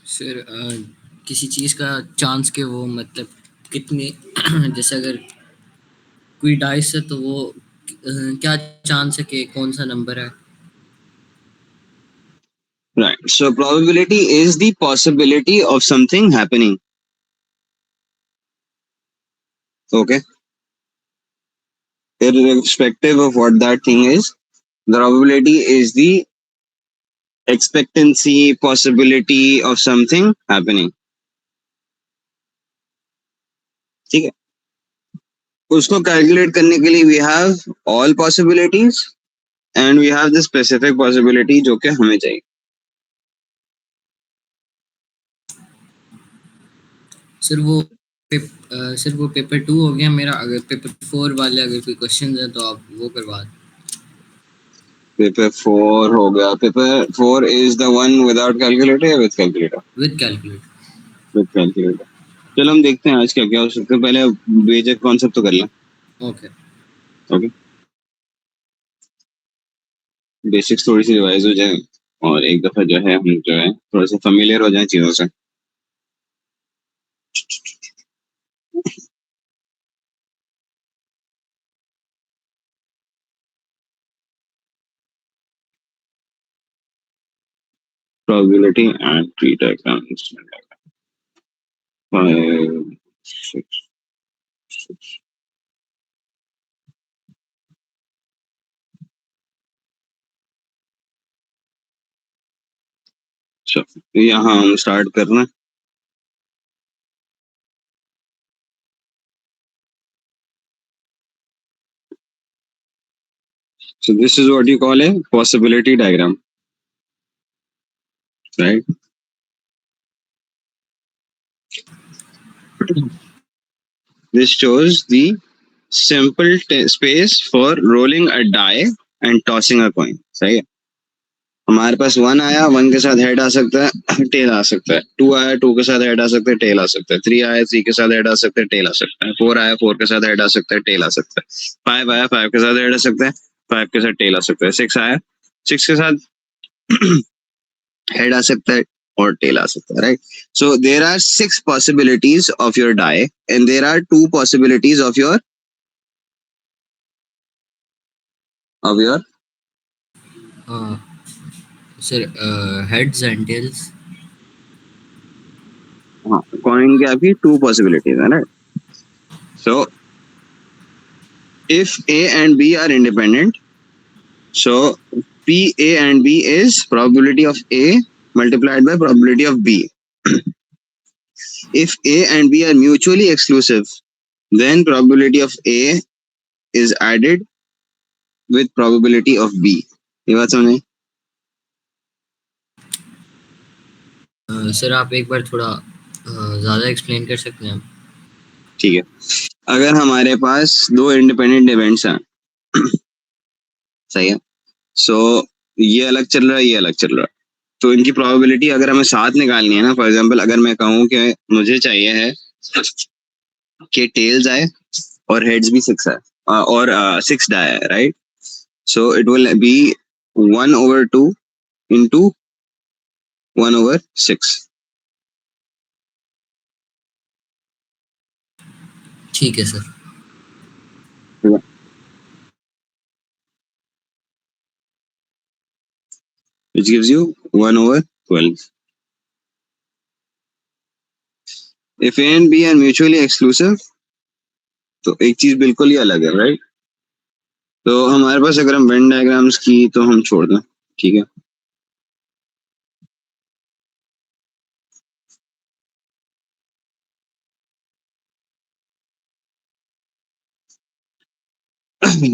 Sir किसी चीज़ का chance के वो मतलब कितने जैसे अगर कोई डाइस है तो वो क्या चांस है कि कौन सा नंबर है? Right. So probability is the possibility of something happening. Okay. Irrespective of what that thing is, the probability is the expectancy possibility of something happening. ठीक है. उसको कैलकुलेट करने के लिए we have all possibilities and we have the specific possibility जो कि हमें चाहिए. सर वो सर वो पेपर 2 हो गया मेरा। अगर पेपर 4 वाले अगर कोई क्वेश्चन है तो आप वो करवा दें। पेपर 4 हो गया. Paper 4 is the one without calculator या with calculator? With calculator. With calculator. चलो हम देखते हैं आज क्या क्या हो सकता है. पहले बेसिक कॉन्सेप्ट तो कर लें. ओके। ओके. बेसिक्स थोड़ी सी रिवाइज हो जाए और एक दफा जो है हम जो है थोड़ा सा फेमिलियर हो जाए चीजों से. probability and tree diagrams. 5, 6, 6. So, यहाँ हम स्टार्ट करना. So this is what you call a possibility diagram, right? This shows the simple space for rolling a die and tossing a coin. सही है. हमारे पास 1 आया, 1 के साथ हेड आ सकता है, टेल आ सकता है. 2 आया, 2 के साथ हेड आ सकता है, टेल आ सकता है. 3 आया, 3 के साथ हेड आ सकता है, टेल आ सकता है. 4 आया, 4 के साथ हेड आ सकता है, टेल आ सकता है. 5 आया, 5 के साथ हेड आ सकता है, 5 के साथ टेल आ सकता है. 6 आया, 6 के साथ हेड आ सकता है और टेल आ सकता है. Right. So there are 6 possibilities of your die and there are 2 possibilities of your sir heads and tails. Coin की आपकी 2 पॉसिबिलिटीज है. Right. So if A and B are independent, so P A and B is probability of A multiplied by probability of B. If A and B are mutually exclusive, then probability of A is added with probability of B. ये बात समझे? Sir आप एक बार थोड़ा ज़्यादा explain कर सकते हैं? ठीक है. अगर हमारे पास 2 इंडिपेंडेंट इवेंट्स हैं, सही है. सो ये अलग चल रहा है, ये अलग चल रहा है, तो इनकी प्रोबेबिलिटी अगर हमें साथ निकालनी है ना, फॉर एग्जांपल अगर मैं कहूँ कि मुझे चाहिए है कि टेल्स आए और हेड्स भी 6 आए और 6 डाई है. Right. So it will be 1/2 into 1/6. ठीक है sir. which gives you 1/12. If A and B are mutually exclusive, तो एक चीज बिल्कुल ही अलग है. राइट. तो हमारे पास अगर हम वेन डायग्राम्स की तो हम छोड़ दें. ठीक है.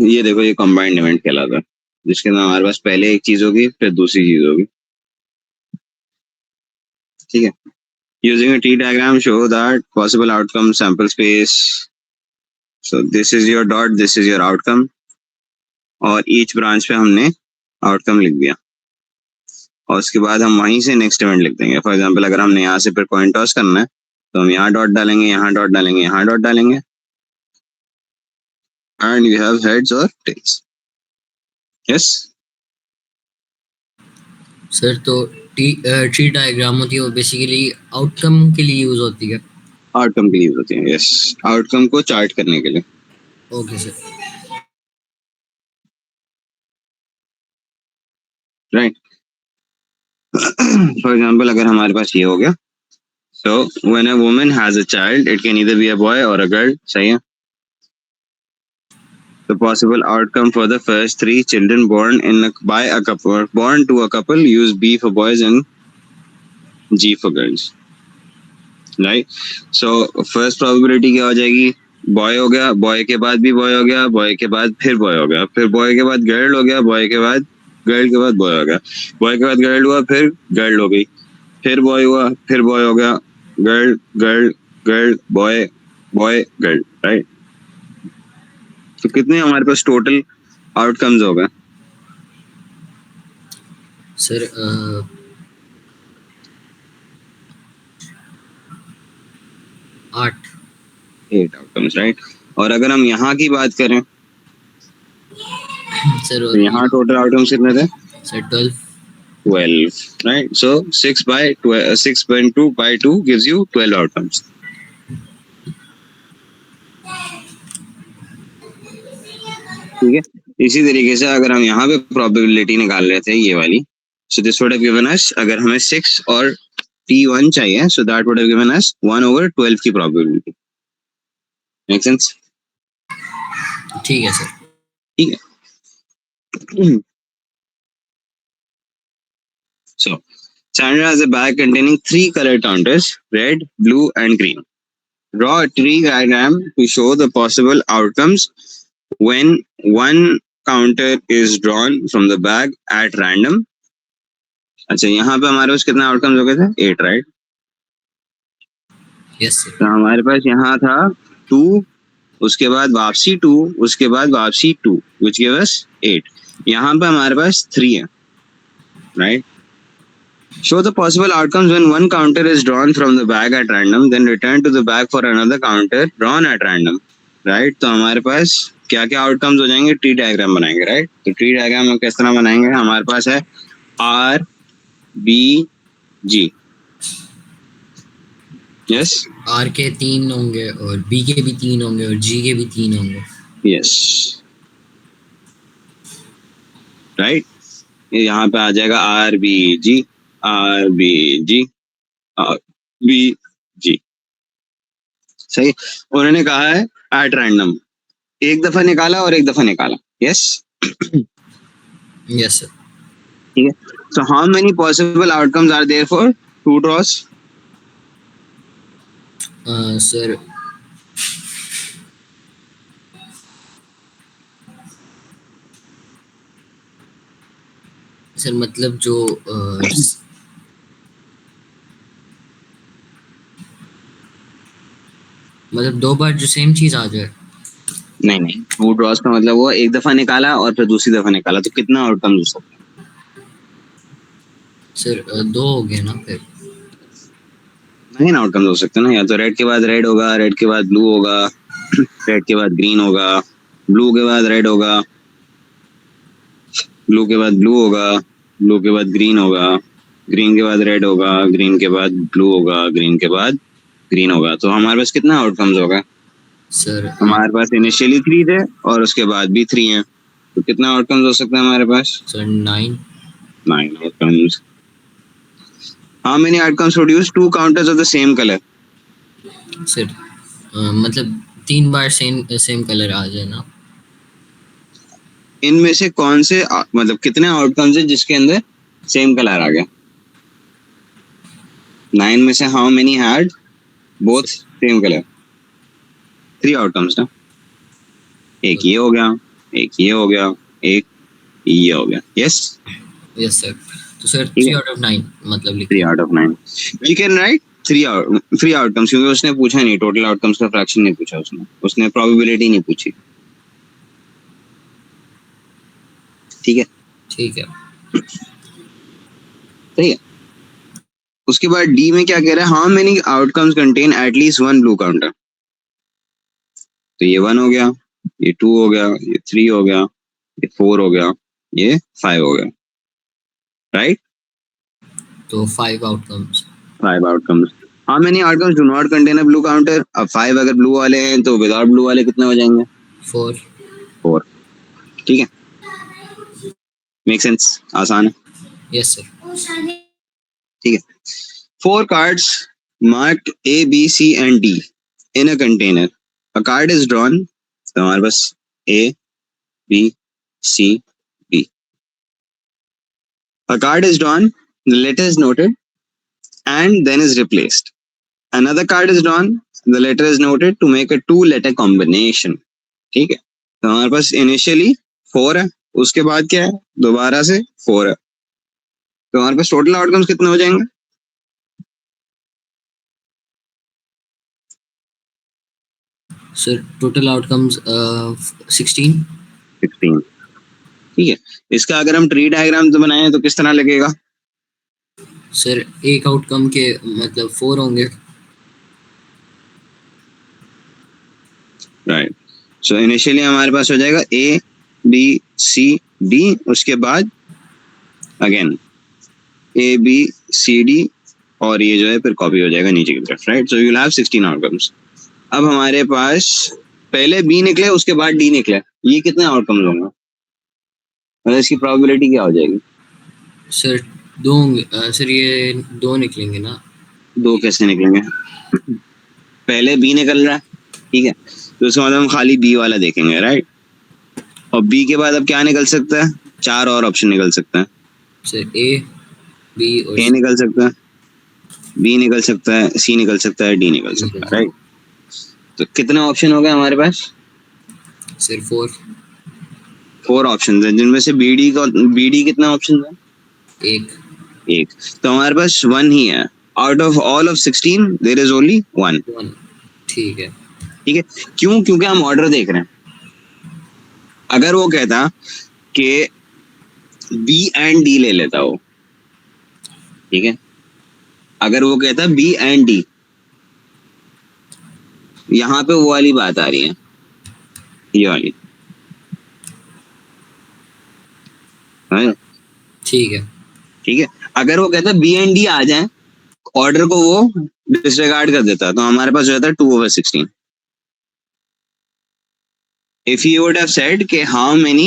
ये देखो, ये कंबाइंड इवेंट कहलाता है, जिसके अंदर हमारे पास पहले एक चीज होगी फिर दूसरी चीज होगी. ठीक है. Using a T diagram show that possible outcome sample space. So this is your dot, this is your outcome, और ईच ब्रांच पे हमने आउटकम लिख दिया और उसके बाद हम वहीं से नेक्स्ट इवेंट लिख देंगे. फॉर एग्जांपल अगर हमने यहाँ से फिर कॉइन टॉस करना है तो हम यहाँ डॉट डालेंगे, यहाँ डॉट डालेंगे, यहाँ डॉट डालेंगे, एंड यू हैव हेड्स और टेल्स. यस. सर तो ट्री डायग्राम होती है वो बेसिकली आउटकम के लिए यूज होती है। आउटकम के लिए यूज होती है, यस, आउटकम को चार्ट करने के लिए। Okay sir. Right. For example अगर हमारे पास ये हो गया, so when a woman has a child it can either be a boy और अ गर्ल, सही है। The possible outcome for the first three children by a couple, born to a couple, use B for boys and G for girls. Right? So first probability क्या हो जाएगी? Boy हो गया, boy के बाद भी बॉय हो गया, बॉय के बाद फिर बॉय हो गया, फिर बॉय के बाद गर्ल हो गया, बॉय के बाद गर्ल के बाद बॉय हो गया, बॉय के बाद गर्ल हुआ, फिर गर्ल हो गई, फिर बॉय हुआ, फिर बॉय हो गया, girl girl girl boy boy girl, right. तो कितने हमारे पास टोटल आउटकम्स हो गए? सर 8। 8 outcomes, right. और अगर हम यहाँ की बात करें सर तो यहाँ टोटल आउटकम्स कितने थे? Sir 12। 12, right? So 6 by 2 gives you 12 outcomes. ठीक है। इसी तरीके से अगर हम यहाँ पे प्रोबेबिलिटी निकाल रहे थे ये वाली, so this would have given us, अगर हमें 6 और T1 चाहिए, so that would have given us 1/12 की probability. Make sense? ठीक है सर। ठीक है। So Sandra has a bag containing 3 color counters, red, blue and green. Draw a tree diagram to show the possible outcomes when one counter is drawn from the bag at random. अच्छा, यहाँ पे हमारे पास कितना outcomes हो गए थे? 8, right. Yes sir. तो हमारे पास यहाँ था 2, उसके बाद वापसी 2, उसके बाद वापसी 2, which gave us 8. यहाँ पे हमारे पास 3 है, right. Show the possible outcomes when one counter is drawn from the bag at random, then return to the bag for another counter drawn at random. Right. तो हमारे पास क्या क्या आउटकम्स हो जाएंगे? ट्री डायग्राम बनाएंगे, राइट। तो tree diagram हम किस तरह बनाएंगे? हमारे पास है R B G, yes. R के 3 होंगे और बी के भी 3 होंगे और जी के भी 3 होंगे। Yes, right. यहाँ पे आ जाएगा are B ji, are B ji, are B जी, सही। उन्होंने कहा है एट रैंडम, एक दफा निकाला और एक दफा निकाला, यस। Yes sir. ठीक है। So how many possible outcomes are there for 2 draws? Sir sir मतलब जो मतलब 2 बार जो सेम चीज आ जाए। नहीं, 2 ड्रॉस का मतलब वो एक दफा निकाला और फिर दूसरी दफा निकाला, तो कितना आउटकम्स हो सकते हैं? सर 2 हो गए ना फिर। 9 आउटकम्स हो सकते हैं ना। या तो रेड के बाद रेड होगा, रेड के बाद ब्लू होगा, रेड के बाद ग्रीन होगा, ब्लू के बाद रेड होगा, ब्लू के बाद ब्लू होगा, ब्लू के बाद ग्रीन होगा, ग्रीन के बाद रेड होगा, ग्रीन के बाद ब्लू होगा, ग्रीन के बाद ग्रीन होगा। तो हमारे पास कितना आउटकम्स होगा? सर हमारे पास इनिशियली 3 थे और उसके बाद भी 3 हैं, तो कितना आउटकम्स हो सकता है हमारे पास? Sir 9। 9 outcomes. How many outcomes produce 2 counters of the same color? Sir मतलब 3 बार सेम कलर आ जाए ना। इनमें से कौन से मतलब कितने आउटकम्स है जिसके अंदर सेम कलर आ गया? 9 में से how many had both same colour? 3 outcomes ना। एक ये हो गया, एक ये हो गया, एक ये हो गया, यस। Yes sir. तो सर 3 आउट ऑफ 9 मतलब लिखिए। 3 out of 9 we can write 3 outcomes, क्योंकि उसने पूछा नहीं टोटल आउटकम्स का फ्रैक्शन, नहीं पूछा उसने प्रोबेबिलिटी नहीं पूछी। ठीक है, ठीक है। सही है। उसके बाद डी में क्या कह रहा है? How many outcomes contain at least 1 blue counter. तो ये 1 हो गया, ये 2 हो गया, ये 3 हो गया, ये 4 हो गया, ये 5 हो गया, राइट। तो 5 outcomes. 5 outcomes. How many outcomes do not contain a blue counter? अब 5 अगर blue वाले हैं तो विदाउट blue वाले कितने हो जाएंगे? 4. 4. ठीक है, मेक सेंस, आसान है. Yes sir. ठीक है, 4 cards marked A, B, C and D in a container. A card is drawn. तो हमारे पास A, B, C, D. A card is drawn, the letter is noted and then is replaced. Another card is drawn, the letter is noted to make a 2-letter combination. ठीक है, तो हमारे पास initially 4 है, उसके बाद क्या है, दोबारा से 4 है, तो हमारे पास टोटल आउटकम्स कितने हो जाएंगे? Sir, total outcomes 16. 16. ठीक है, इसका अगर हम ट्री डायग्राम तो बनाएं तो किस तरह लगेगा? सर एक आउटकम के मतलब 4 होंगे. राइट, सो इनिशियली हमारे पास हो जाएगा A, B, C, D, उसके बाद again A, B, C, D और ये जो है फिर कॉपी हो जाएगा नीचे की तरफ. Right, so you will have 16 outcomes. अब हमारे पास पहले B निकले उसके बाद D निकले, ये कितने आउटकम्स होंगे? मतलब इसकी प्रोबेबिलिटी क्या हो जाएगी? सर 2 होंगे. सर ये 2 निकलेंगे ना. 2 कैसे निकलेंगे? पहले B निकल रहा है, ठीक है, तो उसका मतलब हम खाली B वाला देखेंगे. राइट, और B के बाद अब क्या निकल सकता है? 4 और ऑप्शन निकल सकता है. सर A, B और A निकल सकता है, B निकल सकता है, C निकल सकता है, D निकल सकता है. राइट, तो कितने ऑप्शन हो गए हमारे पास? सर 4. 4 ऑप्शन है, जिनमें से BD कितने ऑप्शन है? एक. तो हमारे पास 1 ही है. Out of all of 16 there is only 1. ठीक है. ठीक है, क्यों? क्योंकि हम ऑर्डर देख रहे हैं. अगर वो कहता कि B एंड D ले लेता हो, ठीक है, अगर वो कहता B एंड D, यहाँ पे वो वाली बात आ रही है, ये वाली. ठीक है. ठीक है, अगर वो कहता B एंड D आ जाए, ऑर्डर को वो डिसरिगार्ड कर देता, तो हमारे पास हो जाता है 2/16. If he would have said कि how many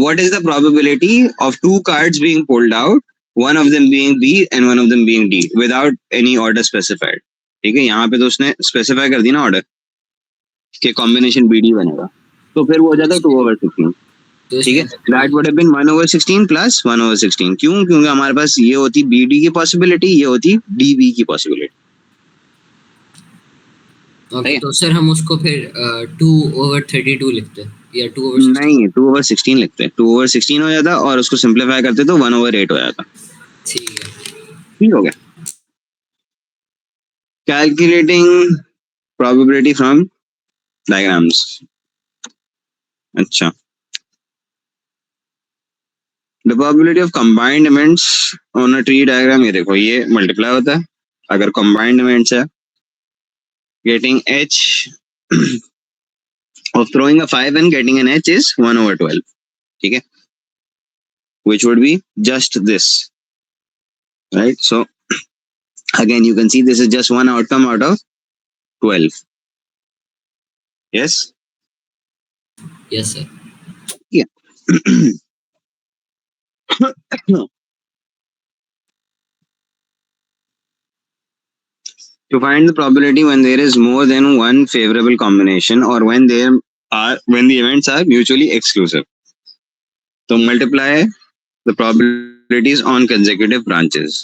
what is the probability of 2 cards being pulled out, one of them being B and one of them being D, without any order specified. ठीक है, यहाँ पे तो उसने specify कर दी ना order कि कॉम्बिनेशन BD बनेगा, तो फिर वो हो जाता है 2/16. ठीक है, that would have been 1/16 plus 1/16. क्यों? क्योंकि हमारे पास ये होती BD की पॉसिबिलिटी, ये होती DB की पॉसिबिलिटी. ओके, तो सर हम उसको फिर 2/32 लिखते हैं या 2/16? नहीं, 2/16 लिखते हैं. 2/16 हो जाता और उसको सिंप्लीफाई करते तो 1/8 हो जाता. ठीक है. ठीक हो गया. Calculating probability from diagrams. अच्छा, the probability of combined events on a tree diagram, ये देखो, ये मल्टीप्लाई होता है अगर कंबाइंड इवेंट्स है. Getting H of throwing a 5 and getting an H is 1/12. ठीक है, which would be just this. Right, so again you can see this is just one outcome out of 12. Yes. Yes sir. Yeah. To find the probability when there is more than one favorable combination or when the events are mutually exclusive. So multiply the probabilities on consecutive branches.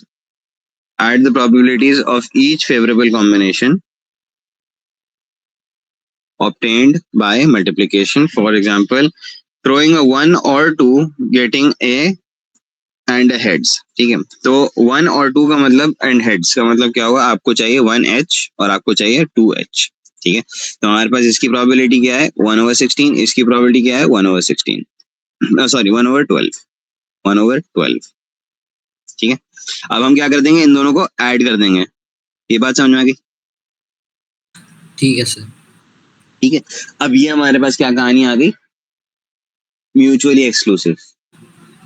Add the probabilities of each favorable combination obtained by multiplication. For example, throwing a 1 or 2, getting a and a heads. ठीक है, तो 1 और 2 का मतलब and heads का मतलब क्या होगा? आपको चाहिए 1H और आपको चाहिए 2H. ठीक है, तो हमारे पास इसकी प्रोबेबिलिटी क्या है? 1/16. इसकी प्रोबेबिलिटी क्या है? 1/16. सॉरी 1/12. 1/12. ठीक है, अब हम क्या कर देंगे? इन दोनों को ऐड कर देंगे. ये बात समझ में आ गई? ठीक है सर. ठीक है, अब ये हमारे पास क्या कहानी आ गई? Mutually exclusive.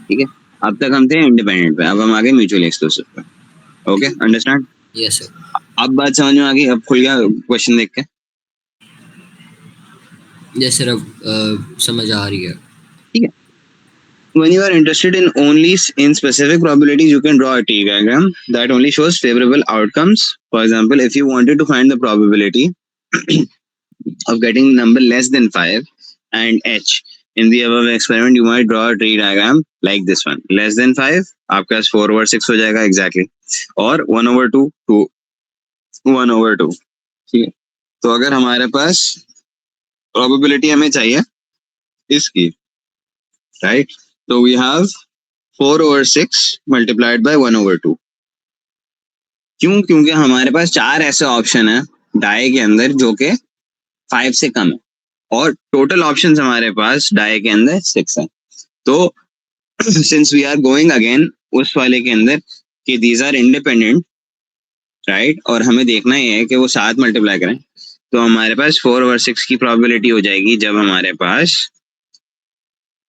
ठीक है, अब तक हम थे इंडिपेंडेंट पे, अब हम आगे म्यूचुअली एक्सक्लूसिव पे. Okay, understand. Yes sir. अब बात समझ में आ गई, अब खुल गया क्वेश्चन देख के. यस सर, अब समझ आ रही है. ठीक है. When you are interested in only in specific probabilities, you can draw a T diagram that only shows favorable outcomes. For example, if you wanted to find the probability of getting number less than 5 and H in the above experiment, you might draw a tree diagram like this one. Less than 5 आपका 4/6 हो जाएगा exactly, और 1/2 2 1/2. ठीक है. तो अगर हमारे पास probability हमें चाहिए इसकी, right? So we have 4/6 multiplied by 1/2. क्यों? क्योंकि हमारे पास 4 ऐसे ऑप्शन है डाई के अंदर जो कि 5 से कम है, और टोटल ऑप्शंस हमारे पास डाई के अंदर 6 है. तो since we are going again उस वाले के अंदर कि दीज आर इंडिपेंडेंट, राइट, और हमें देखना ही है कि वो 7 मल्टीप्लाई करें, तो हमारे पास 4/6 की प्रोबेबिलिटी हो जाएगी जब हमारे पास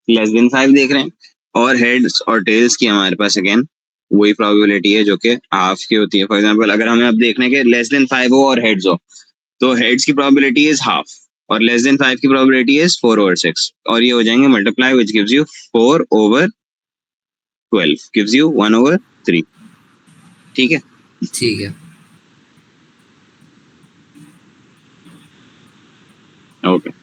लेस देन 5 देख रहे हैं. और हेड्स और टेल्स की हमारे पास अगेन वही प्रोबेबिलिटी है जो कि हाफ की होती है. फॉर एग्जांपल, अगर हमें अब देखने के लेस देन 5 हो और हेड्स हो, तो हेड्स की प्रोबेबिलिटी इज हाफ और लेस देन 5 की प्रोबेबिलिटी इज 4/6, और ये हो जाएंगे multiply, which gives you 4/12 gives you 1/3. ठीक है. ठीक है. Okay.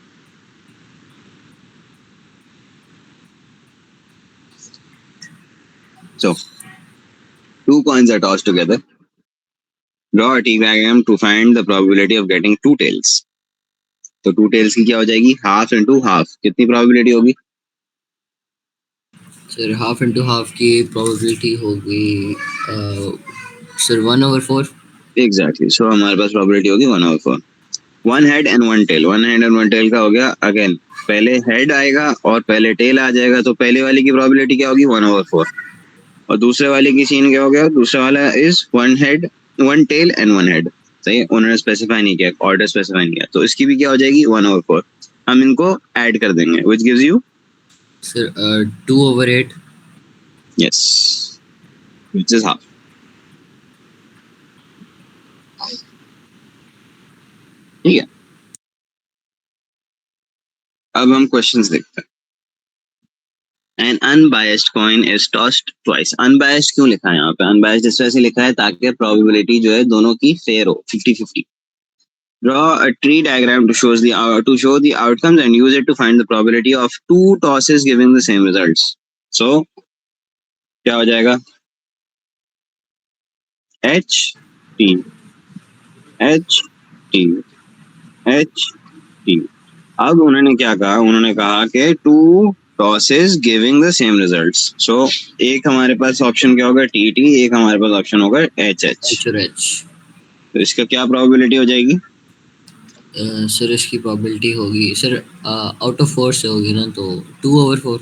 So, 2 coins are tossed together. Draw a T diagram to find the probability of getting 2 tails. तो 2 tails की क्या हो जाएगी? Half into half. कितनी प्रोबेबिलिटी होगी? सर हाफ इंटू हाफ की प्रोबेबिलिटी होगी सर 1/4. एग्जैक्टली. सो हमारे पास प्रोबेबिलिटी होगी 1/4. One head and one tail. One head and one tail का हो गया अगेन, पहले हेड आएगा और पहले टेल आ जाएगा, तो पहले वाले की प्रोबेबिलिटी क्या होगी? 1/4. और दूसरे वाले की सीन क्या हो गया? दूसरा वाला is one head one tail and one head. सही है, उन्होंने स्पेसिफाई नहीं किया, ऑर्डर स्पेसिफाई नहीं किया, तो इसकी भी क्या हो जाएगी? 1/4. हम इनको ऐड कर देंगे, which gives you sir 2/8. Yes, which is half. ठीक है. अब हम क्वेश्चंस देखते हैं. An unbiased coin is tossed twice. Unbiased क्यों लिखा है यहाँ पे? Unbiased इस वजह से लिखा है ताकि प्रोबेबिलिटी जो है दोनों की फेयर हो, 50-50. Draw a tree diagram to show the outcomes and use it to find the probability of 2 tosses giving the same results. So क्या हो जाएगा? H T H T H T. अब उन्होंने क्या कहा? उन्होंने कहा कि 2 tosses giving the same results. So एक हमारे पास ऑप्शन क्या होगा? T T. एक हमारे पास ऑप्शन होगा एच एच. एच और एच. तो इसका क्या प्रोबेबिलिटी हो जाएगी? सर इसकी प्रोबेबिलिटी होगी सर आउट ऑफ 4 से होगी ना, तो 2/4.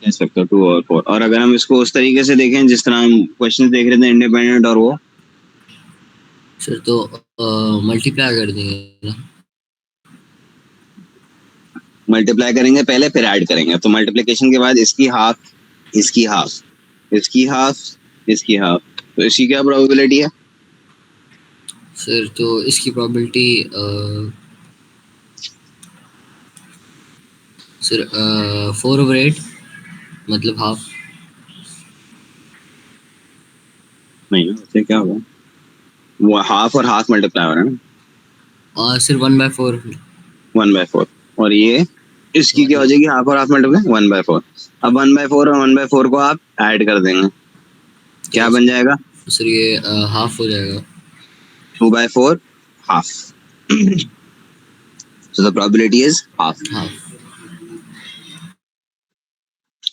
कह सकते हो 2/4. और अगर हम इसको उस तरीके से देखें जिस तरह हम क्वेश्चन देख रहे थे इंडिपेंडेंट और वो, सर तो मल्टीप्लाई कर देंगे ना. मल्टीप्लाई करेंगे पहले फिर ऐड करेंगे, तो मल्टीप्लिकेशन के बाद इसकी हाफ, इसकी हाफ, इसकी हाफ, इसकी हाफ, तो इसकी क्या प्रोबेबिलिटी है? सर तो इसकी प्रोबेबिलिटी सर 4/8 मतलब हाफ. नहीं, उससे क्या होगा? वो हाफ और हाफ मल्टीप्लाई हो रहा है ना. सर 1/4. 1/4. और ये इसकी क्या हो जाएगी? हाफ और हाफ मल्टीप्लाई 1/4. अब 1/4 और 1/4 को आप ऐड कर देंगे, क्या बन जाएगा? सर ये हाफ हो जाएगा. 2/4 half. So the probability is half.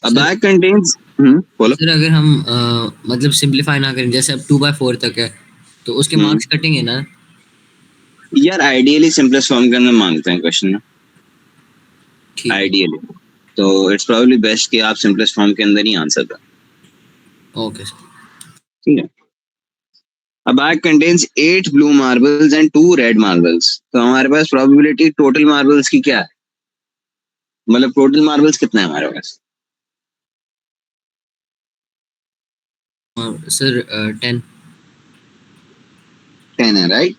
A bag contains बोलो. सर अगर हम मतलब सिंपलीफाई ना करें, जैसे अब 2/4 तक है, तो उसके मार्क्स कटेंगे ना? यार आइडियली सिंपलेस्ट फॉर्म के अंदर मांगते हैं क्वेश्चन में, आइडियली. तो इट्स प्रोबेबली बेस्ट कि आप सिंपलेस्ट फॉर्म के अंदर ही आंसर दें. Okay sir. ठीक है. A bag contains 8 blue marbles and 2 red marbles. तो हमारे पास प्रोबेबिलिटी टोटल मार्बल्स की क्या है? मतलब टोटल मार्बल्स कितना है हमारे पास? सर 10। 10 है, राइट।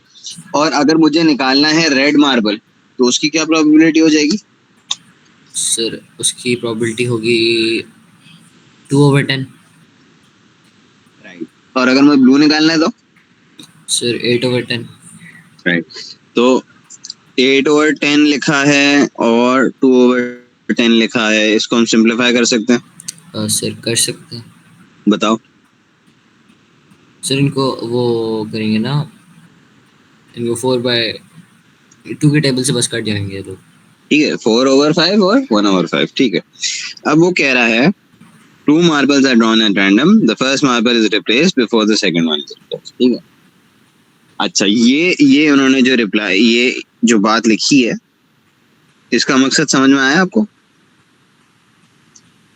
और अगर मुझे निकालना है रेड मार्बल, तो उसकी क्या प्रोबेबिलिटी हो जाएगी? सर उसकी प्रोबेबिलिटी होगी 2/10। राइट। और अगर मैं ब्लू निकालना है तो? सर 8/10। राइट। तो 8/10 लिखा है और 2/10 लिखा है, इसको हम सिंप्लीफाई कर सकते हैं। सर कर सकते हैं। बताओ। सर इनको वो करेंगे ना, इनको 4/2 के टेबल से बस कट जाएंगे ये लोग। ठीक है, 4/5 और 1/5, ठीक है। अब वो कह रहा है two marbles are drawn at random, the first marble is replaced before the second one is replaced. ठीक है। अच्छा, ये उन्होंने जो रिप्लाई, ये जो बात लिखी है, इसका मकसद समझ में आया आपको?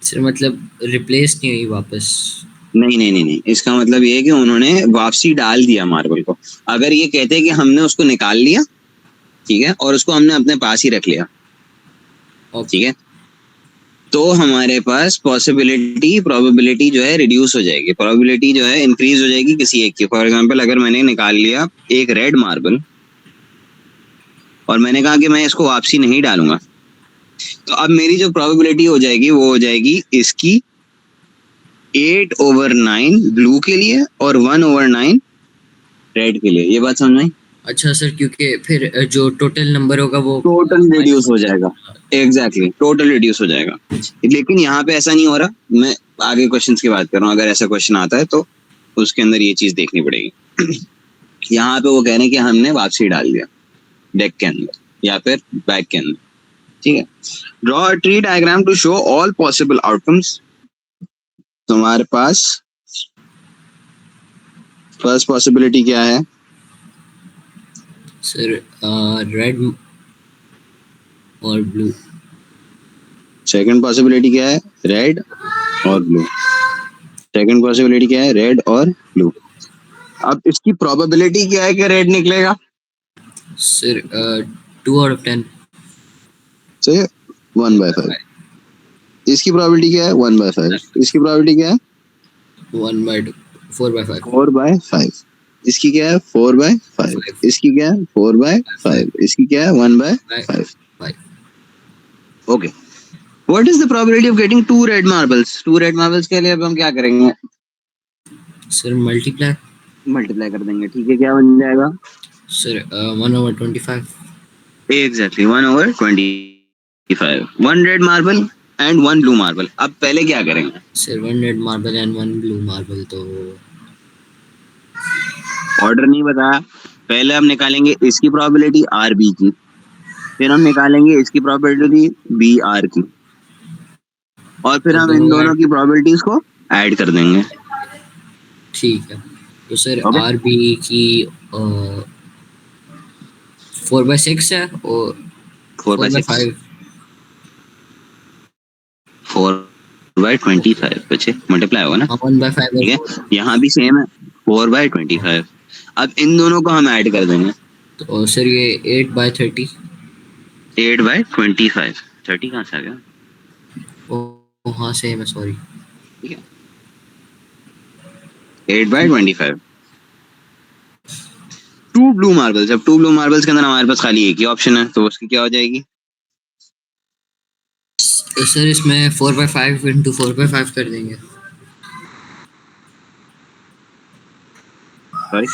सर मतलब रिप्लेस नहीं हुई वापस। नहीं नहीं नहीं नहीं, इसका मतलब ये है कि उन्होंने वापसी डाल दिया मार्बल को। अगर ये कहते हैं कि हमने उसको निकाल लिया, ठीक है, और उसको हमने अपने पास ही रख लिया, ओके। ठीक है, तो हमारे पास पॉसिबिलिटी, प्रोबेबिलिटी जो है रिड्यूस हो जाएगी, प्रोबेबिलिटी जो है इंक्रीज हो जाएगी किसी एक की। फॉर एग्जांपल, अगर मैंने निकाल लिया एक रेड मार्बल और मैंने कहा कि मैं इसको वापसी नहीं डालूंगा, तो अब मेरी जो प्रोबेबिलिटी हो जाएगी वो हो जाएगी इसकी 8/9 ब्लू के लिए और 1/9 रेड के लिए। ये बात समझ में आई? अच्छा सर, क्योंकि फिर जो टोटल नंबर होगा वो टोटल माइनस रिड्यूस हो जाएगा। एग्जैक्टली, टोटल रिड्यूस हो जाएगा। लेकिन यहाँ पे ऐसा नहीं हो रहा, मैं आगे क्वेश्चंस की बात कर रहा हूँ। अगर ऐसा क्वेश्चन आता है तो उसके अंदर ये चीज देखनी पड़ेगी। यहाँ पे वो कह रहे हैं कि हमने वापसी डाल दिया डेक के अंदर या फिर बैक के अंदर। ठीक है। Draw a tree diagram to show all possible outcomes. तुम्हारे पास फर्स्ट पॉसिबिलिटी क्या है? सर रेड और ब्लू। सेकंड पॉसिबिलिटी क्या है? रेड और ब्लू। सेकंड पॉसिबिलिटी क्या है? रेड और ब्लू। अब इसकी प्रोबेबिलिटी क्या है कि रेड निकलेगा? सर 2/10। सही है, 1/5। इसकी प्रोबेबिलिटी क्या है? 1/5। इसकी प्रोबेबिलिटी क्या है? 1/2, 4/5। 4/5। इसकी क्या है? 4/5। 5 इसकी क्या है? 4/5। इसकी क्या है? 1/5। 5। Okay. What is the probability of getting two red marbles? Two red marbles के लिए अब हम क्या करेंगे? Sir multiply. मल्टीप्लाई कर देंगे। ठीक है, क्या बन जाएगा? Sir 1/25। Exactly, 1/25। One red marble and one blue marble. अब पहले क्या करेंगे? Sir 1 red marble and 1 blue marble, तो ऑर्डर नहीं बताया। पहले हम निकालेंगे इसकी प्रोबेबिलिटी आर बी की, फिर हम निकालेंगे इसकी प्रोबेबिलिटी बी आर की, और फिर तो हम इन दोनों दोनों ऐड। की प्रोबेबिलिटीज को ऐड कर देंगे। ठीक है। तो सर ओके। आर बी की 4/6 है और four four by by six five 4/25 बचे, मल्टीप्लाई होगा ना। हाँ 1/5 और ठीक है, 4। यहाँ भी सेम है, 4/25। अब इन दोनों को हम ऐड कर देंगे। तो सर ये 8/30। 8/25। 30 कहाँ से आ गया? ओ हाँ सेम है, सॉरी। ठीक है, 8/25। Two blue marbles. अब टू ब्लू मार्बल्स के अंदर हमारे पास खाली एक ही ऑप्शन है, तो उसकी क्या हो जाएगी? तो सर इसमें 4/5 इंटू 4/5 कर देंगे। सॉरी।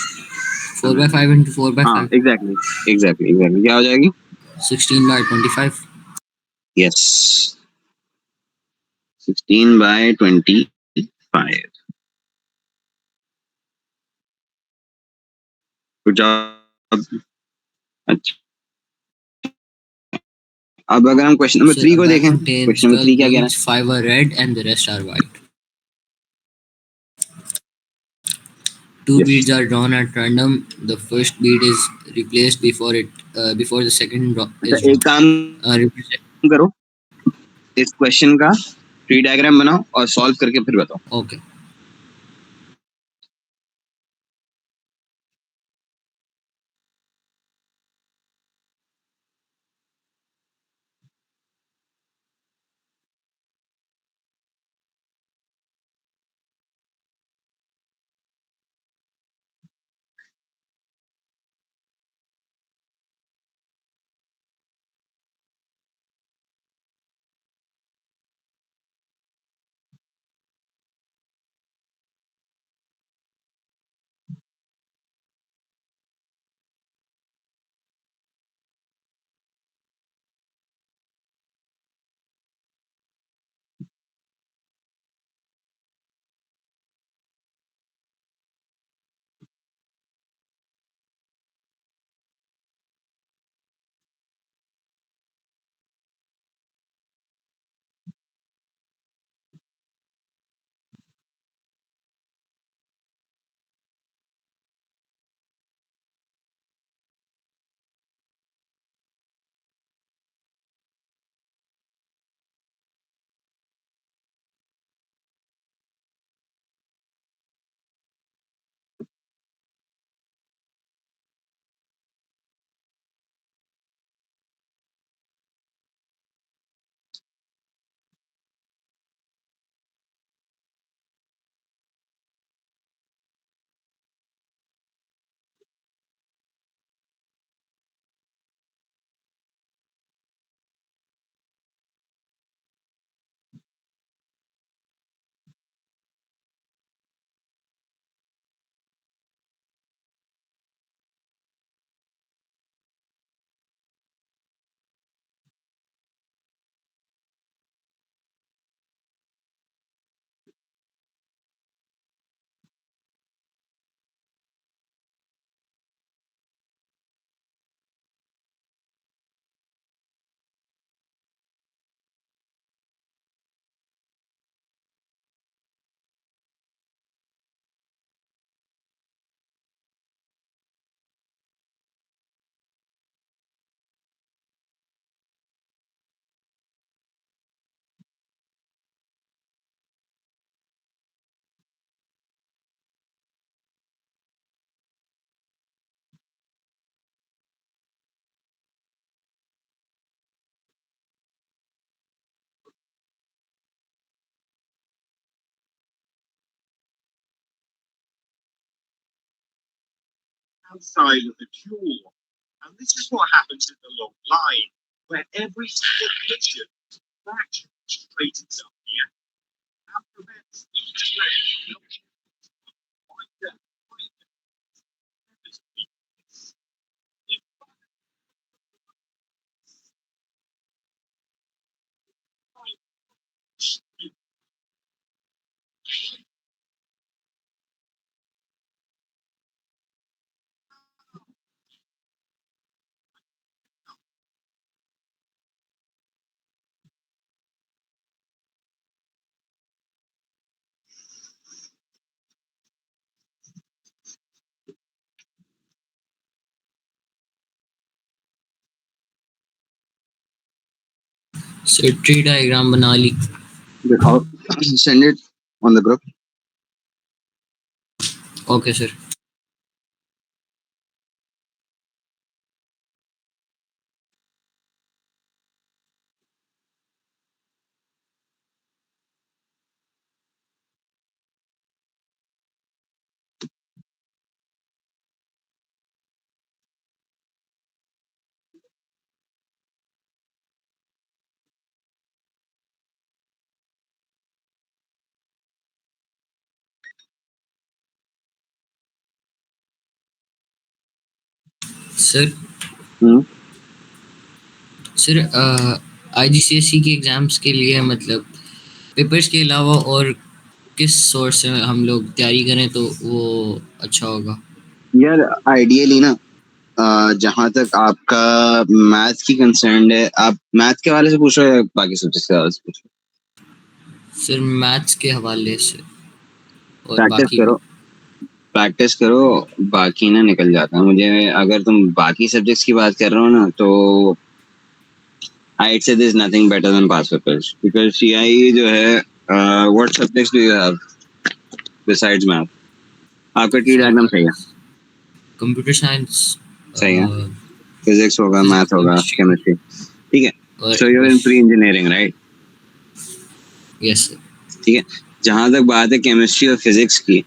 4/5 इंटू फोर बाई हाँ, फाइव एग्जैक्टली एग्जैक्टली एग्जैक्टली, क्या हो जाएगी? 16/25। यस, 16/25। Good job. अच्छा, अब अगर हम क्वेश्चन नंबर Sir, 3 a को bag देखें, contains क्वेश्चन नंबर 3 12 क्या कह रहा beads, 5 are red and the rest are white. Two है? beads are drawn at random. The first bead is replaced before the second अच्छा, is एक drawn. काम Represent. करो, इस क्वेश्चन का ट्री डायग्राम बनाओ और सॉल्व करके फिर बताओ। Okay. outside of the tube. And this is what happens in the long line, where every single collision fraction straightens up the atom and prevents each thread from like that. Sir tree diagram बना ली. दिखाओ, send it on the group. Okay sir. Sir sir IGCSE के exams के लिए मतलब papers के अलावा और किस सोर्स से हम लोग तैयारी करें तो वो अच्छा होगा? यार आइडियली ना, जहाँ तक आपका मैथ की कंसर्न है, आप मैथ के हवाले से पूछ रहे हो या बाकी सब्जेक्ट के हवाले से पूछ रहे हो? सर मैथ्स के हवाले से और प्रैक्टिस बाकी करो, प्रैक्टिस करो, बाकी ना निकल जाता है. मुझे अगर तुम बाकी सब्जेक्ट्स की बात कर रहे हो ना, तो I'd say there's nothing better than past papers because CIE जो है, what subjects do you have besides math? आपका टी डायग्राम सही है? कंप्यूटर साइंस सही है, फिजिक्स होगा, मैथ होगा, केमिस्ट्री, ठीक है. और So you're in pre-engineering, right? Yes sir. ठीक है. जहाँ तक बात है केमिस्ट्री और फिजिक्स की,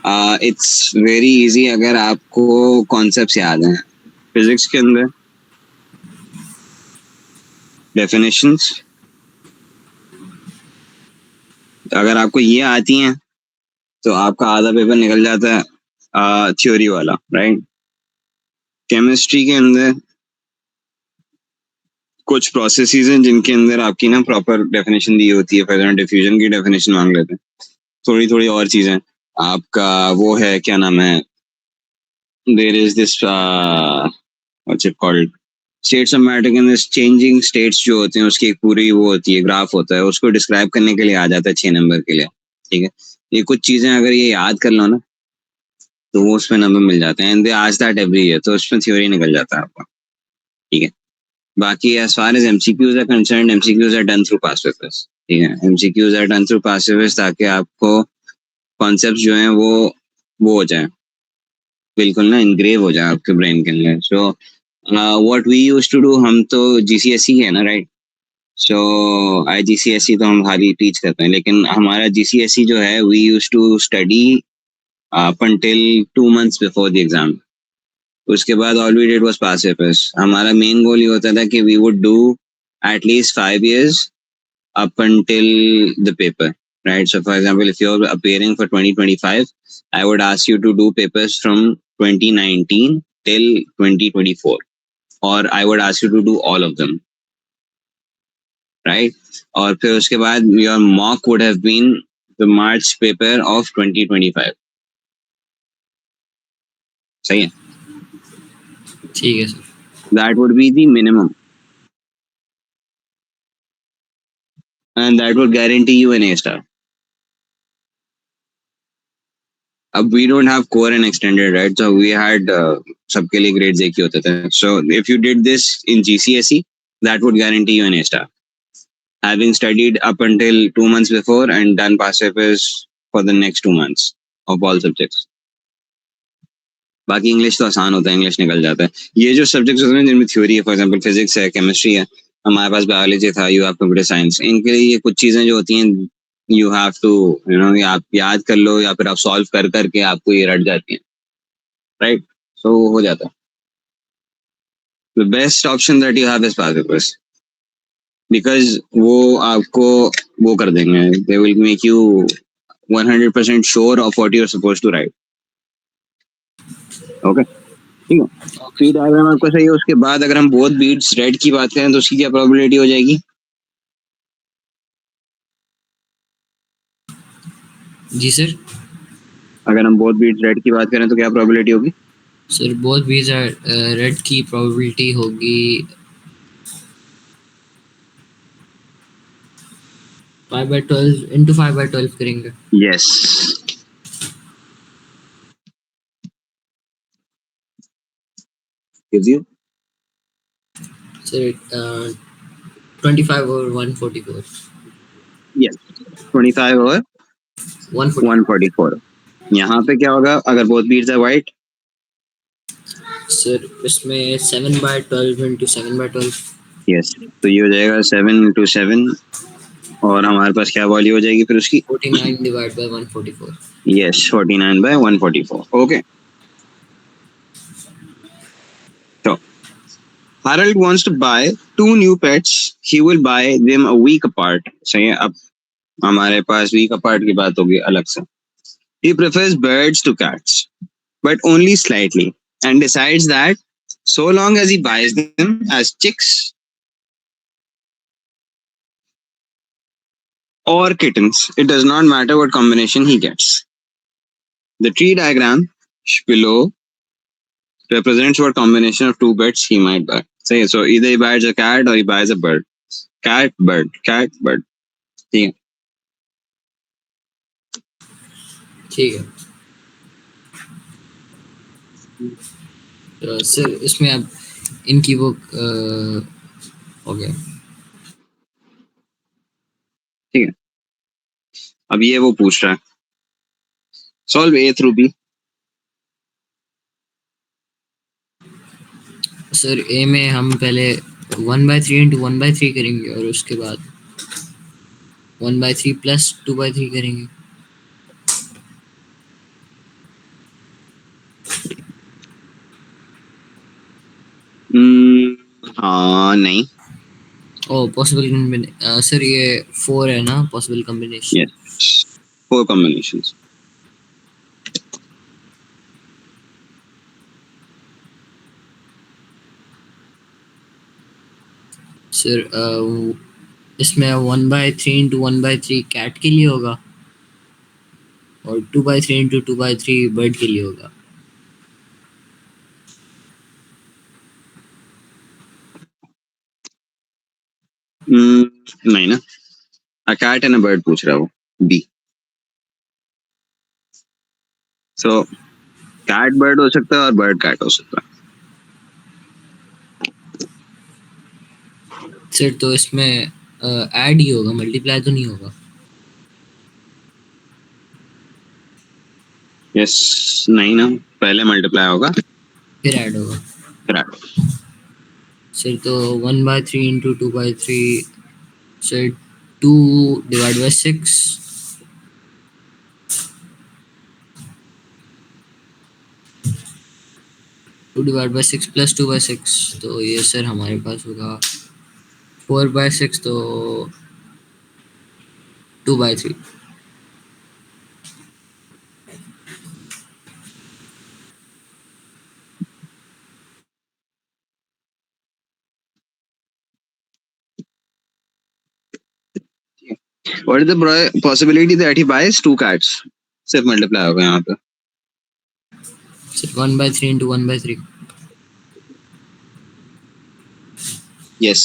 इट्स वेरी इजी अगर आपको कॉन्सेप्ट्स याद हैं. फिजिक्स के अंदर डेफिनेशंस अगर आपको ये आती हैं तो आपका आधा पेपर निकल जाता है थ्योरी वाला, राइट. केमिस्ट्री के अंदर कुछ प्रोसेसेस हैं जिनके अंदर आपकी ना प्रॉपर डेफिनेशन दी होती है. फॉर एग्जाम्पल डिफ्यूजन की डेफिनेशन मांग लेते हैं. थोड़ी थोड़ी और चीजें आपका वो है, क्या नाम है, there is this what's it called, states of matter के अंदर चेंजिंग स्टेट्स जो होते हैं उसकी एक पूरी वो होती है, ग्राफ होता है, उसको डिस्क्राइब करने के लिए आ जाता है 6 नंबर के लिए. ठीक है. ये कुछ चीजें अगर ये याद कर लो ना तो वो उसमें नंबर मिल जाते हैं. And they ask that every year, तो उसमें थ्योरी निकल जाता है आपका. ठीक है. बाकी as far as MCQs are concerned, MCQs are done through past papers. ठीक है. MCQs are done through past papers ताकि आपको कॉन्सेप्ट जो हैं वो हो जाए, बिल्कुल ना इनग्रेव हो जाए आपके ब्रेन के अंदर. So what we used to do, हम तो GCSE है ना, राइट. सो IGCSE तो हम खाली टीच करते हैं, लेकिन हमारा GCSE जो है, we used to study up until 2 months before the exam. उसके बाद all we did was pass papers. हमारा मेन गोल ये होता था कि we would do at least 5 years up until the paper, right? So for example, if you're appearing for 2025, I would ask you to do papers from 2019 till 2024, or I would ask you to do all of them, right? और फिर उसके बाद your mock would have been the March paper of 2025. सही है. ठीक है sir. That would be the minimum, and that would guarantee you an A star. अब we don't have core and extended, right? So we had सबके लिए grades एक ही होते थे. So if you did this in GCSE, that would guarantee you an A star, having studied up until 2 months before and done past papers for the next 2 months of all subjects. बाकी English तो आसान होता है, English निकल जाता है. ये जो सब्जेक्ट्स होते हैं जिनमें थ्योरी है, फॉर एग्जांपल फिजिक्स है, केमिस्ट्री है, हमारे पास बायोलॉजी था, यू हैव कंप्यूटर साइंस, इनके लिए ये कुछ चीजें जो होती हैं यू हैव टू आप याद कर लो या फिर आप सॉल्व कर करके आपको ये रट जाती हैं, राइट. so वो हो जाता है. The best option that you have is Pathopus, because वो आपको वो कर देंगे, they will make you 100% sure of what you're supposed to write. Okay, ठीक है. ट्री डायग्राम आपका सही है. उसके बाद अगर हम बोथ बीट्स रेड की बात करें तो उसकी क्या प्रोबेबिलिटी हो जाएगी? जी सर. अगर हम बोथ बीट्स रेड की बात करें तो क्या प्रोबेबिलिटी होगी? सर बोथ बीट्स रेड की प्रोबेबिलिटी होगी 5/12 into 5/12 करेंगे. Yes. gives you sir 25 over 144. yes 25 और 144. यहाँ पे क्या होगा अगर बोथ बीट्स है वाइट? सर इसमें 7/12 into 7/12. यस, तो ये हो जाएगा 7 into 7 और हमारे पास क्या वैल्यू हो जाएगी फिर उसकी? 49 divided by 144. Yes, 49/144. Okay. So Harold wants to buy 2 new pets. He will buy them a week apart. सही है. अब हमारे पास week apart की बात होगी अलग से. He prefers birds to cats, but only slightly, and decides that so long as he buys them as chicks or kittens, it does not matter what combination he gets. The tree diagram below represents what combination of 2 birds he might buy. Say, so either he buys a cat or he buys a bird. Cat, bird, cat, bird. ठीक है. ठीक है. Sir इसमें अब इनकी वो हो गया. ठीक है. अब ये वो पूछ रहा है. Solve A through B. Sir A में हम पहले 1/3 into 1/3 करेंगे और उसके बाद 1/3 plus 2/3 करेंगे. हाँ नहीं. ओ पॉसिबल कॉम्बिनेशन. सर ये 4 है ना possible combination. Yes. 4 combinations. Sir इसमें 1/3 into 1/3 कैट के लिए होगा और 2/3 into 2/3 बर्ड के लिए होगा. नहीं ना. A cat and a bird पूछ रहा है वो. B. So cat bird हो सकता है और bird cat हो सकता है. सर तो इसमें ऐड ही होगा, मल्टीप्लाई तो नहीं होगा. यस. नहीं ना, पहले मल्टीप्लाई होगा फिर ऐड होगा. फिर add. सर तो 1/3 into 2/3. Sir 2 divided by 6. 2 divided by 6 plus 2/6. तो ये सर हमारे पास होगा 4/6. तो 2/3. What is the possibility that he buys 2 cats? सिर्फ मल्टीप्लाई होगा यहाँ पे. Sir 1/3 into 1/3. यस.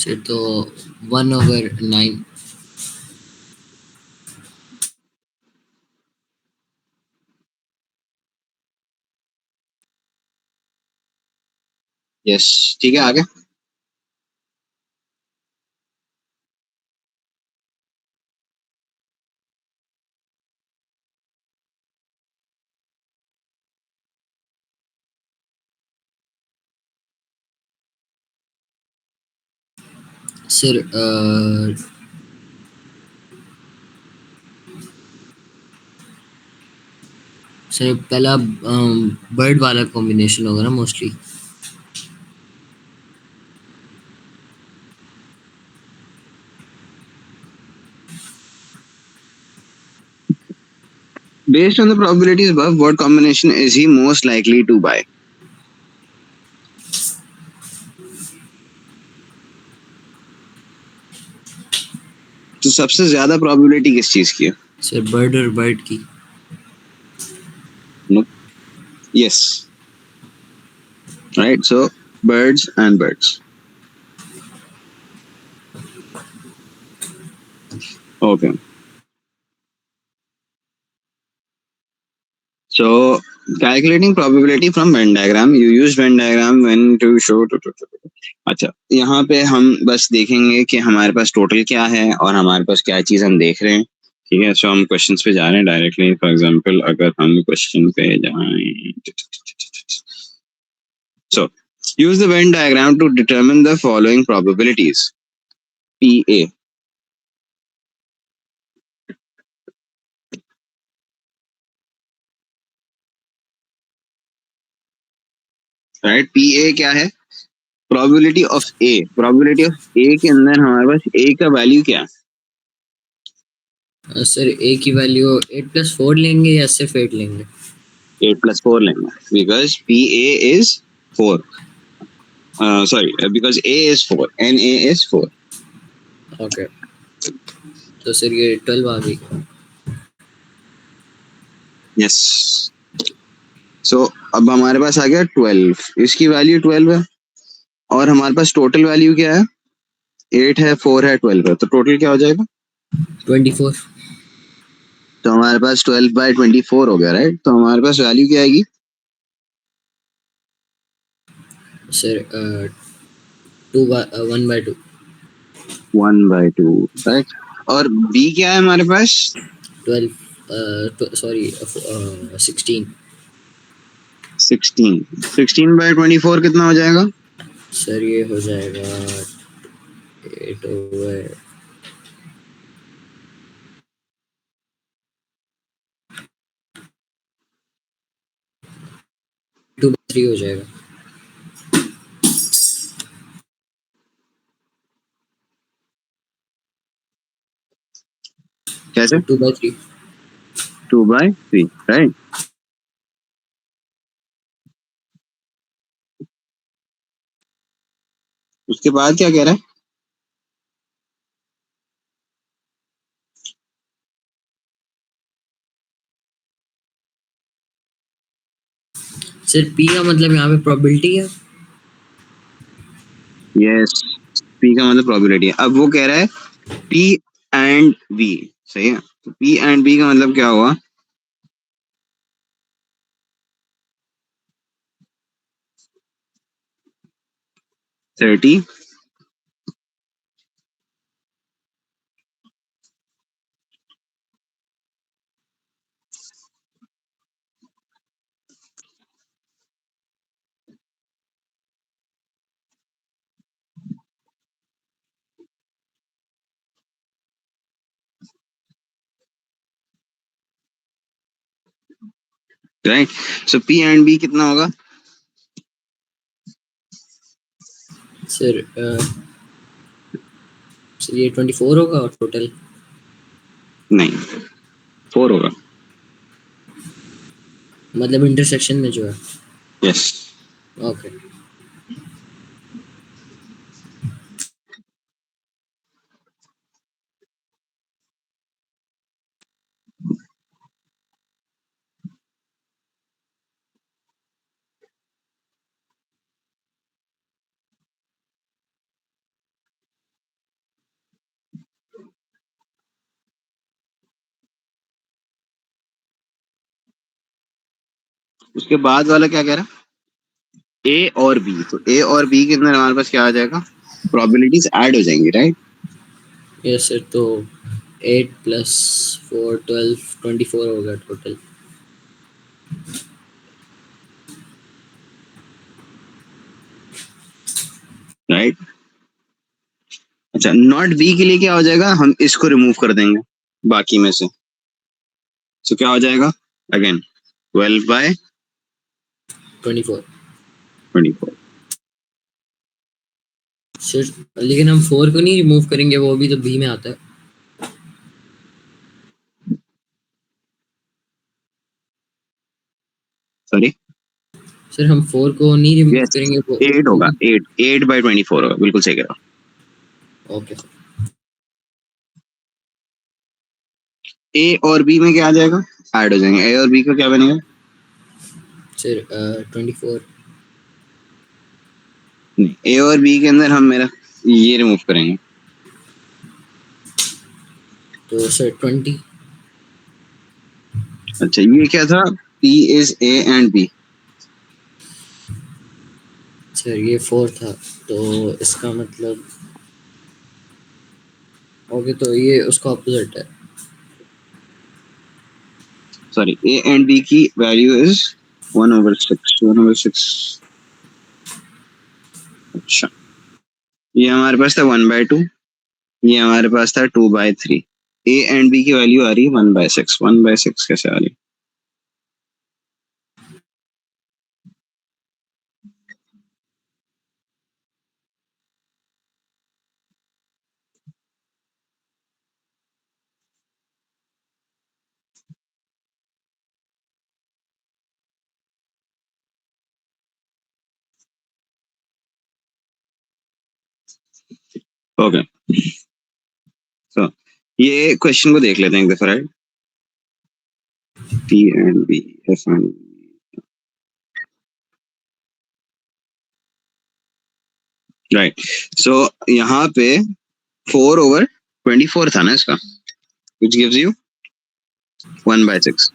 सर तो 1/9. यस. ठीक है, आगे. सर सर पहला बर्ड वाला कॉम्बिनेशन होगा ना mostly. Based on the probabilities above, what combination is he most likely to buy? तो सबसे ज्यादा probability किस चीज की है? सर बर्ड और बर्ड की। No. Yes. Right. So birds and birds. Okay. So calculating probability from Venn diagram. You use Venn diagram when to show. अच्छा, यहाँ पे हम बस देखेंगे कि हमारे पास टोटल क्या है और हमारे पास क्या चीज हम देख रहे हैं। ठीक है, सो हम क्वेश्चंस पे जा रहे हैं डायरेक्टली। फॉर एग्जांपल अगर हम क्वेश्चन पे जाएं, so use the Venn diagram to determine the following probabilities. PA, right. PA क्या है? Probability of A। Probability of A के अंदर हमारे पास A का वैल्यू क्या है? सर ए की वैल्यू 8+4 लेंगे या सिर्फ 8 लेंगे? 8+4 लेंगे, because PA is 4. Sorry, because A is 4 and A is 4. Okay, तो सर ये 12 आ गई। यस। सो अब हमारे पास आ गया 12, इसकी वैल्यू 12 है और हमारे पास टोटल वैल्यू क्या है? 8 है, 4 है, 12 है, तो टोटल क्या हो जाएगा? 24। तो हमारे पास 12/24 हो गया, राइट। तो हमारे पास वैल्यू क्या आएगी? सर 1/2। 1/2, राइट। और B क्या है हमारे पास? 12, सॉरी 16। 16/24 कितना हो जाएगा? सर ये हो जाएगा 8/2 3 हो जाएगा। कैसे? 2/3। 2/3, राइट। उसके बाद क्या कह रहा है? सर पी का मतलब यहाँ पे प्रोबेबिलिटी है। यस, P का मतलब प्रोबेबिलिटी है। अब वो कह रहा है P एंड B, सही है। तो P एंड B का मतलब क्या हुआ? 30, right. So P and B कितना होगा? सर सर ये 24 होगा और टोटल नहीं, 4 होगा। मतलब इंटरसेक्शन में जो है। यस। ओके। उसके बाद वाला क्या कह रहा है? A और B। तो A और B के अंदर हमारे पास क्या आ जाएगा? प्रोबेबिलिटीज ऐड हो जाएंगी, राइट। यस सर, तो 8+4 12 24 हो गया टोटल। राइट। अच्छा, नॉट B के लिए क्या हो जाएगा? हम इसको रिमूव कर देंगे बाकी में से। सो क्या हो जाएगा? Again 12 by 24 24. सिर्फ, लेकिन हम 4 को नहीं रिमूव करेंगे, वो भी तो बी में आता है। सॉरी, सर हम 4 को नहीं रिमूव यस, करेंगे, वो 8 होगा, 8 by 24 होगा, बिल्कुल सही कह रहा हूँ। Okay sir. ए और बी में क्या आ जाएगा, ऐड हो जाएंगे, ए और बी का क्या बनेगा? सर 24 नहीं, ए और बी के अंदर हम मेरा ये रिमूव करेंगे, तो सर 20। अच्छा ये क्या था, P is A and B, sir ये 4 था, तो इसका मतलब ओके, तो ये उसका ऑपोजिट है। सॉरी, A and B की वैल्यू इज 1/6, 1/6। अच्छा, ये हमारे पास था 1/2, ये हमारे पास था 2/3। A and B की वैल्यू आ रही है 1/6, 1/6 कैसे आ रही है? ओके, तो ये क्वेश्चन को देख लेते हैं एक दफा, right? P and B, F and right. So यहाँ पे 4/24 था ना इसका, which gives you 1/6।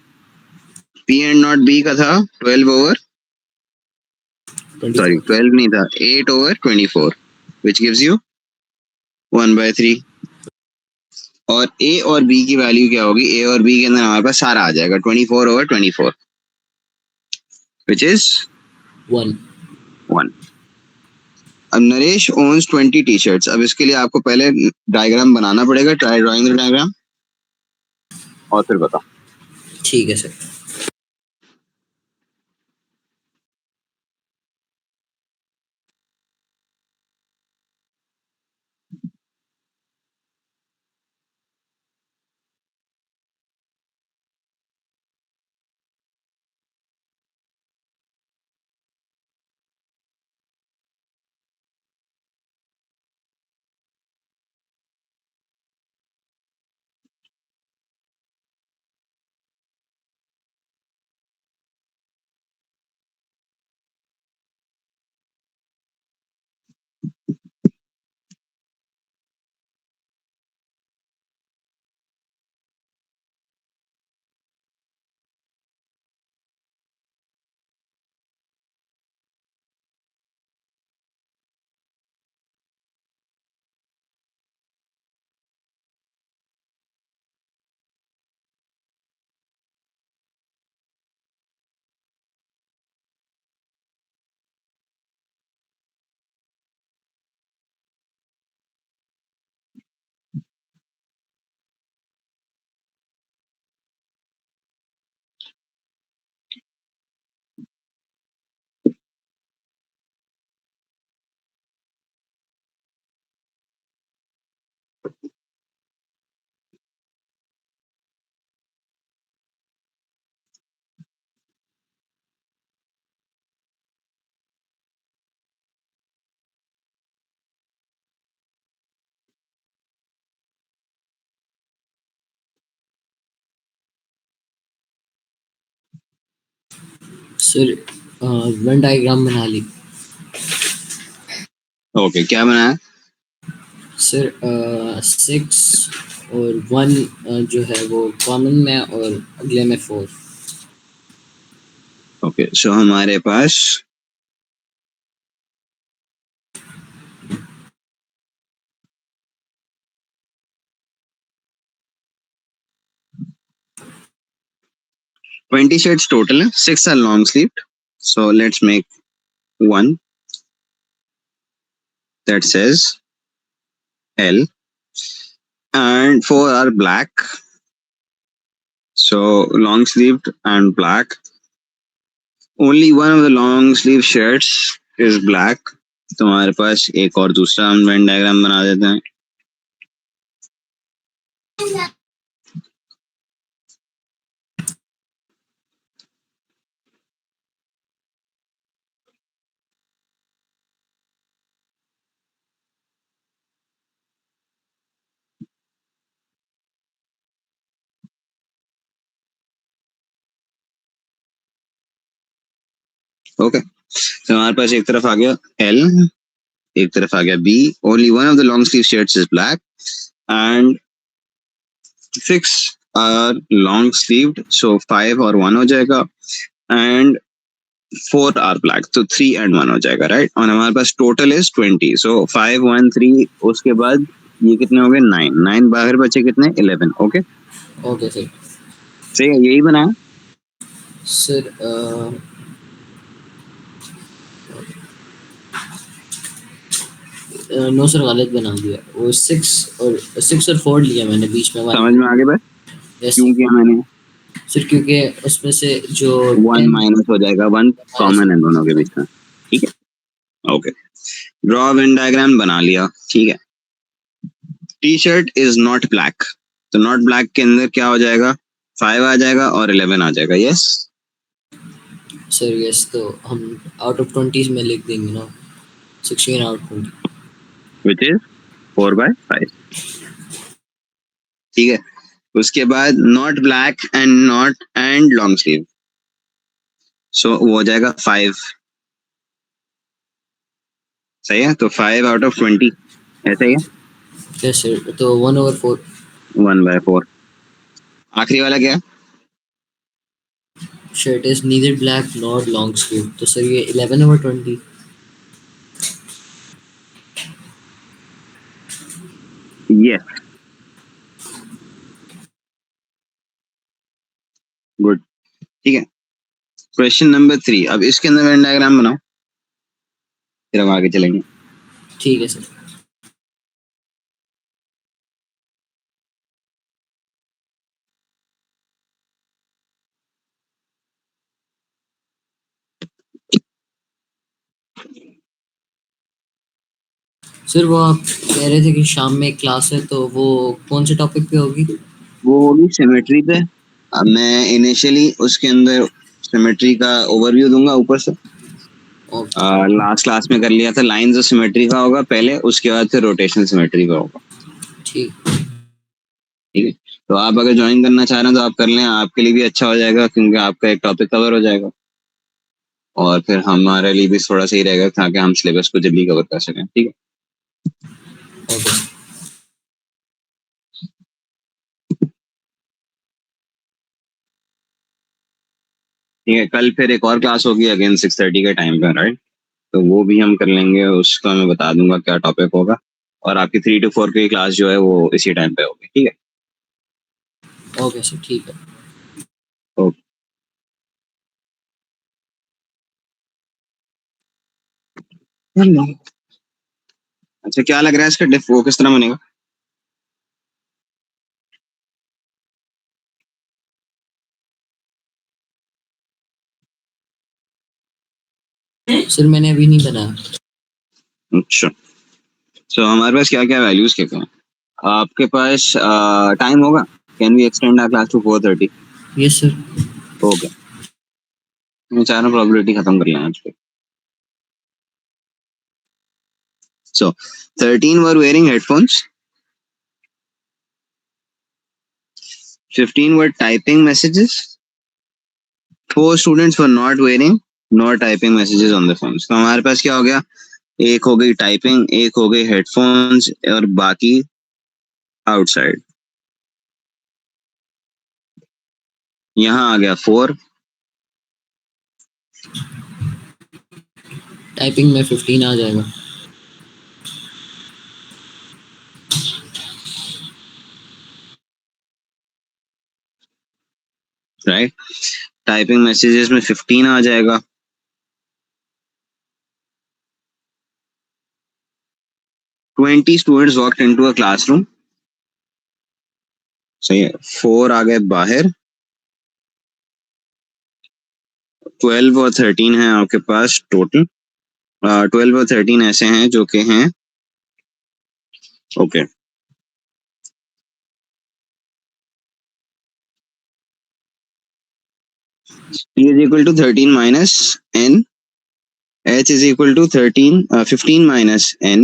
P and not B का था 24 12 नहीं था, 8/24, which gives you 1/3। और A और B की वैल्यू क्या होगी, A और B के अंदर हमारे पास सारा आ जाएगा 24/24, which is 1। 1। अब नरेश owns 20 टी-शर्ट्स। अब इसके लिए आपको पहले डायग्राम बनाना पड़ेगा, ट्राई ड्राइंग द डायग्राम और फिर बताओ। ठीक है सर। सर वन डायग्राम बना ली। ओके, क्या बनाया? सर 6 और 1 जो है वो कॉमन में, और अगले में 4। ओके, सो हमारे पास ट्वेंटी shirts total है, 6 are long sleeved, so let's make one that says L, and 4 are black, so long sleeved and black, only one of the long sleeve shirts is black. तुम्हारे पास एक और दूसरा हम Venn diagram बना देते हैं। Okay, तो हमारे पास एक तरफ आ गया एल, एक तरफ आ गया B. Only one of the long sleeve shirts is black and 6 are long sleeved, so 5 और 1 हो जाएगा, एंड 4 आर ब्लैक, तो 3 and 1 हो जाएगा, राइट। और हमारे पास टोटल इज 20, सो 5 1 3, उसके बाद ये कितने हो गए 9, 9 बाहर बचे कितने 11। Okay okay sir. सही है, यही बनाया सर नो सर, गलत बना दिया। वो 6 और 4 लिया मैंने बीच में। समझ में आगे बस यस क्यों किया मैंने। सर, क्योंकि उसमें से जो 1 माइनस हो जाएगा, 1 कॉमन है दोनों के बीच में, ठीक है। ओके, ड्रॉ वेन डायग्राम बना लिया, ठीक है। T shirt is not black, तो नॉट ब्लैक के अंदर क्या हो जाएगा, 5 आ जाएगा और 11 आ जाएगा। यस सर, यस, तो हम आउट ऑफ 20 में लिख देंगे ना, 16 आउट ऑफ 20। विच इज 4/5, ठीक है। उसके बाद not black and not and long sleeve, so वो हो जाएगा 5। सही है, तो 5 आउट ऑफ 20 ऐसा ही है, यस सर, तो 1/4। 1/4। आखिरी वाला क्या है, shirt is neither black nor long sleeve, तो सर ये 11/20। यस गुड, ठीक है। क्वेश्चन नंबर 3, अब इसके अंदर वेन डायग्राम बनाओ, फिर हम आगे चलेंगे। ठीक है सर। सर, वो आप कह रहे थे कि शाम में एक क्लास है, तो वो कौन से टॉपिक पे होगी? वो होगी सिमेट्री पे। अब मैं इनिशियली उसके अंदर सिमेट्री का ओवरव्यू दूंगा ऊपर से। ओके लास्ट क्लास में कर लिया था, लाइंस ऑफ सिमेट्री का होगा पहले, उसके बाद फिर रोटेशनल सिमेट्री का होगा, ठीक। ठीक है। तो आप अगर ज्वाइन करना चाह रहे हैं तो आप कर लें, आपके लिए भी अच्छा हो जाएगा क्योंकि आपका एक टॉपिक कवर हो जाएगा, और फिर हमारे लिए भी थोड़ा सही रहेगा ताकि हम सिलेबस को जल्दी कवर कर सकें, ठीक है। ओके ठीक है, कल फिर एक और क्लास होगी अगेन 6:30 के टाइम पे, राइट। तो वो भी हम कर लेंगे, उसका मैं बता दूंगा क्या टॉपिक होगा, और आपकी 3 to 4 की क्लास जो है वो इसी टाइम पे होगी, ठीक है। ओके सर, ठीक है। ओके, अच्छा क्या लग रहा है इसका डिफ वो किस तरह बनेगा। सर, मैंने अभी नहीं बनाया। अच्छा, तो हमारे पास क्या क्या वैल्यूज क्या क्या हैं, आपके पास टाइम होगा, can we extend our class to 4:30। Yes sir. Okay, मैं चाह रहा हूँ प्रोबेबिलिटी खत्म कर लें आज पे। सो 13 वर wearing headphones, 15 were typing messages, 4 students were not wearing nor typing messages on the phones। तो हमारे पास क्या हो गया, एक हो गई टाइपिंग, एक हो गई हेडफोन्स, और बाकी आउटसाइड। यहाँ आ गया 4, टाइपिंग में 15 आ जाएगा। राइट। टाइपिंग मैसेजेस में 15 आ जाएगा। Twenty students walked into a classroom, सही है, 4 आ गए बाहर, 12 और 13 है आपके पास टोटल। 12 और 13 ऐसे हैं जो कि हैं okay. T is equal to 13 minus n, h is equal to 15 minus n,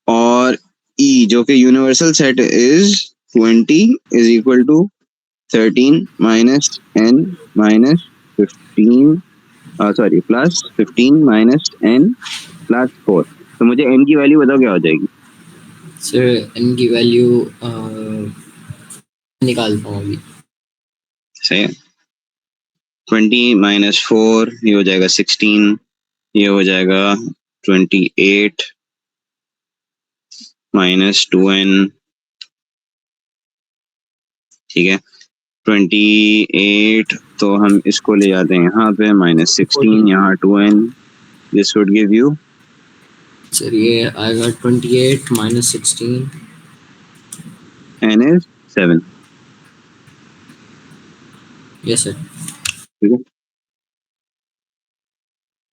और e जो कि universal set is 20 is equal to 13 minus n minus 15 sorry plus 15 minus n plus 4। तो मुझे n की वैल्यू बताओ क्या हो जाएगी। सर n की वैल्यू निकालता हूँ अभी। सही है। 20 minus 4 ये हो जाएगा 16, ये हो जाएगा 28 minus 2n, ठीक है। 28 तो हम इसको ले जाते हैं यहाँ पे minus 16, यहाँ 2n, this would give you sir ये आएगा 28 minus 16, n is 7, yes sir. ठीक है।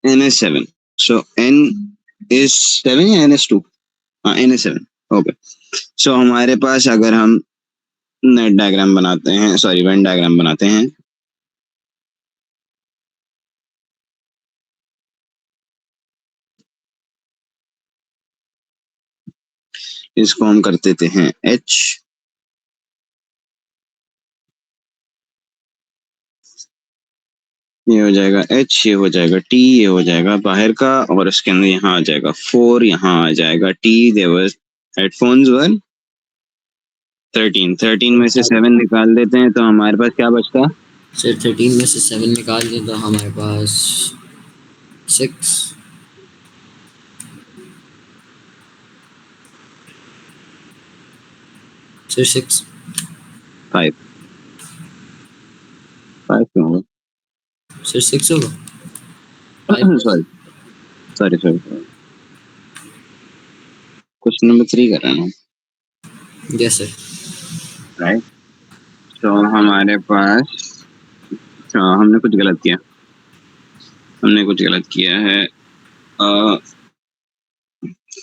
n is 7, so n is 7 या n is 2? हाँ n is 7, ओके। सो हमारे पास अगर हम नेट डायग्राम बनाते हैं, सॉरी वेन डायग्राम बनाते हैं, इसको हम कर देते हैं h, ये हो जाएगा h, ये हो जाएगा t, ये हो जाएगा बाहर का, और उसके अंदर यहाँ आ जाएगा 4, यहाँ आ जाएगा t। देवर हेडफोन्स वर 13 में से 7 निकाल देते हैं तो हमारे पास क्या बचता है सर 13 में से 7 निकाल दें तो हमारे पास 6, सर 6, 5 क्यों होगा, सर 6 होगा। सॉरी क्वेश्चन नंबर 3 कर रहा हूँ, यस सर। राइट। तो हमारे पास हमने कुछ गलत किया है।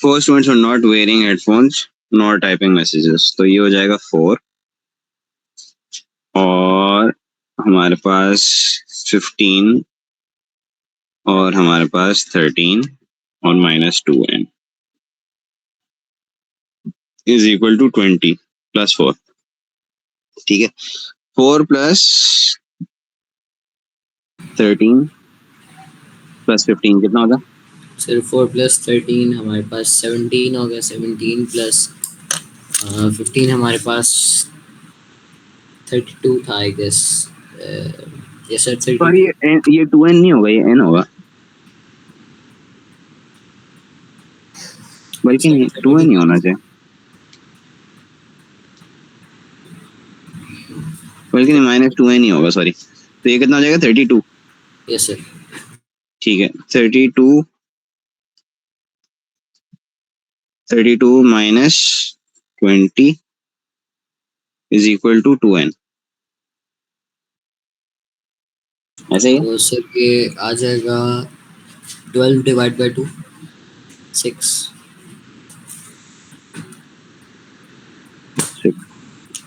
Four students are not wearing headphones not typing messages, तो ये हो जाएगा 4, और हमारे पास 15, और हमारे पास 13 और -2n is equal to 20 plus 4, ठीक है। 4 प्लस 13 प्लस 15 कितना होगा सर 4 प्लस 13 हमारे पास 17 हो गया। 17 प्लस 15 हमारे पास 32 था आई गेस। Yes sir 32। पर ये 2n नहीं होगा, ये n होगा, बल्कि 2n ही होना चाहिए, बल्कि -2n ही होगा, सॉरी। तो ये कितना हो जाएगा 32, यस सर। ठीक है। 32 minus 20 is equal to 2n, ऐसे ही। तो सर ये आ जाएगा 12 डिवाइड बाय 2, 6।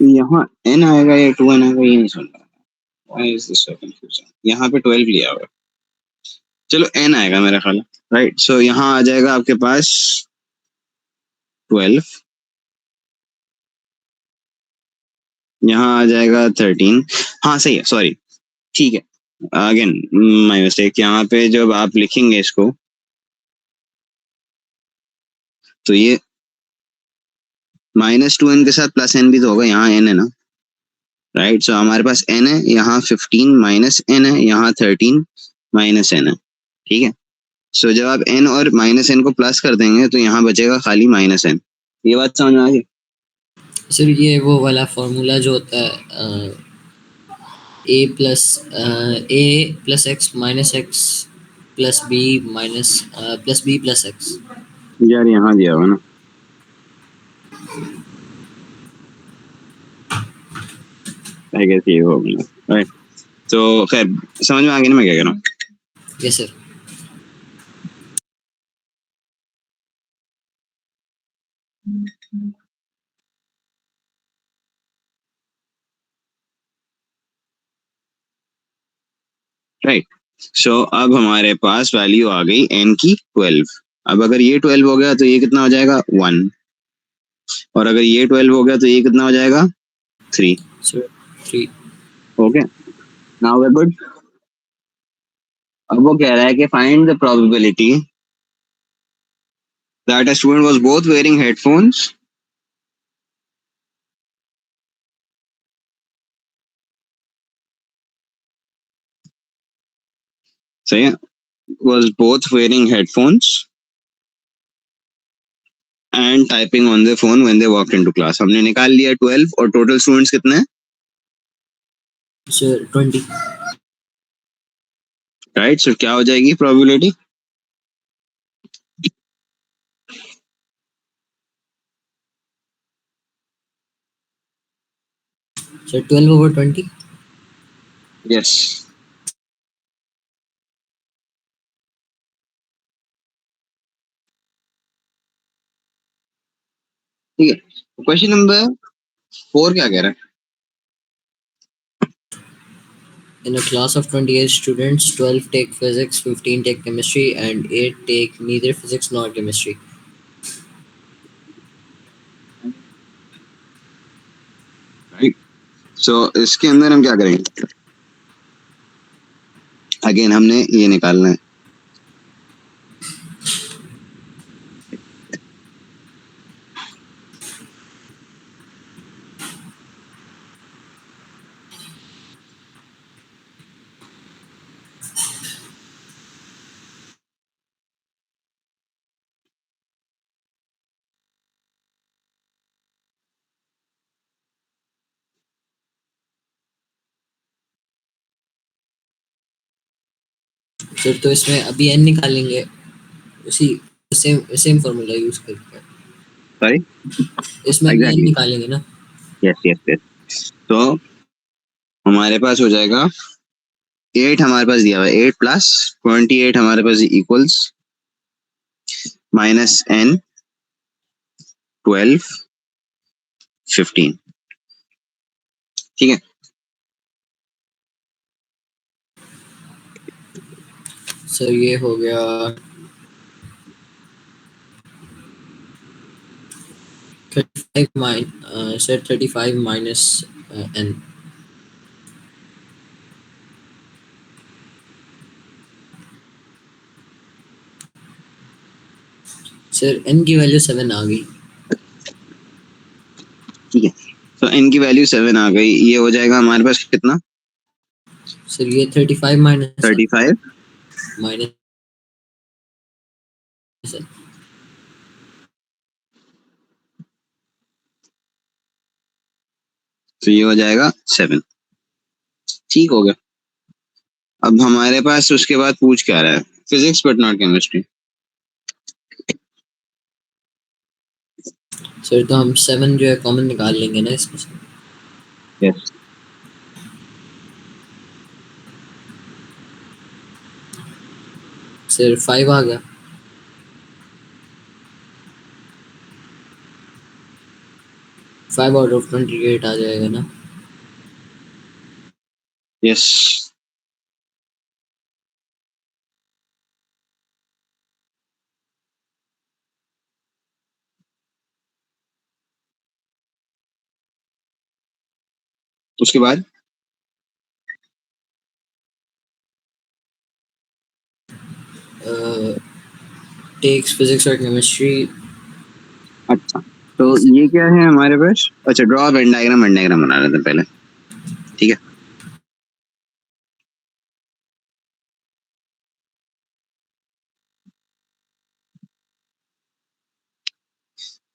यहाँ n आएगा या 2n आएगा, ये नहीं सुन रहा। Why is this so confusing? यहाँ पे 12 लिया होगा, चलो n आएगा मेरा ख्याल, राइट। सो यहाँ आ जाएगा आपके पास 12, यहाँ आ जाएगा 13, हाँ सही है, सॉरी, ठीक है। अगेन माय मिस्टेक, यहाँ पे जब आप लिखेंगे इसको तो ये -2n के साथ प्लस n भी तो होगा, यहाँ n है ना, राइट। सो हमारे पास n है, यहाँ 15 माइनस n है, यहाँ 13 माइनस n है, ठीक है। सो जब आप n और -n को प्लस कर देंगे तो यहाँ बचेगा खाली -n। ये बात समझ में आ गई सर ये वो वाला फॉर्मूला जो होता है a plus x minus x plus b plus x। यार, यहाँ दिया हुआ ना, आई गेस ये हो गया, राइट। तो खैर समझ में आ गया ना मैं क्या कह रहा हूँ? Yes sir. राइट। सो अब हमारे पास वैल्यू आ गई n की 12। अब अगर ये 12 हो गया तो ये कितना हो जाएगा 1, और अगर ये 12 हो गया तो ये कितना हो जाएगा 3। Sir 3। Okay, now we good. अब वो कह रहा है कि find the probability that a student was both wearing headphones, सही है, was both wearing headphones and typing on their phone when they walked into class। हमने निकाल लिया 12 और टोटल स्टूडेंट्स कितने हैं? सर 20। राइट, सो क्या हो जाएगी प्रोबेबिलिटी? सर 12/20। यस। ठीक है, क्वेश्चन नंबर 4 क्या कह रहा है? In a class of 28 students, 12 take physics, 15 take chemistry, and 8 take neither physics nor chemistry. Right, so इसके अंदर हम क्या करेंगे? अगेन हमने ये निकालना है। सर तो इसमें अभी n निकालेंगे उसी सेम सेम फॉर्मूला यूज करके। सॉरी, इसमें अभी n एग्जैक्टली, निकालेंगे ना। Yes yes yes. तो हमारे पास हो जाएगा 8, हमारे पास दिया हुआ है 8 प्लस 28 हमारे पास इक्वल्स माइनस n 12 15। ठीक है, सर ये हो गया 35 माइनस n। सर n की वैल्यू 7 आ गई। ठीक है, तो n की वैल्यू 7 आ गई। ये हो जाएगा हमारे पास कितना? सर ये 35 माइनस 35। माइनस तो ये हो जाएगा 7। ठीक हो गया। अब हमारे पास उसके बाद पूछ क्या रहा है? Physics but not chemistry. Sir तो हम 7 जो है कॉमन निकाल लेंगे ना इसमें से। यस, सर 5 आ गया। 5 आउट ऑफ 28 आ जाएगा ना। यस। उसके बाद टेक्स फिजिक्स और केमिस्ट्री। अच्छा, तो ये क्या है हमारे पास? अच्छा, draw Venn diagram, Venn diagram बना लेते हैं पहले। ठीक है,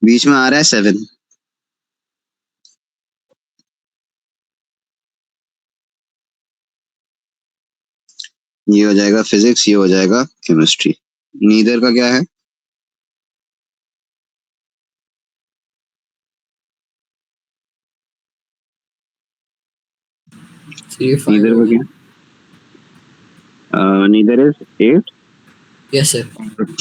बीच में आ रहा है 7। ये हो जाएगा फिजिक्स, ये हो जाएगा केमिस्ट्री। नीदर का क्या है? सर ये 5 नीदर हो का गया। क्या है? Neither is 8. Yes sir.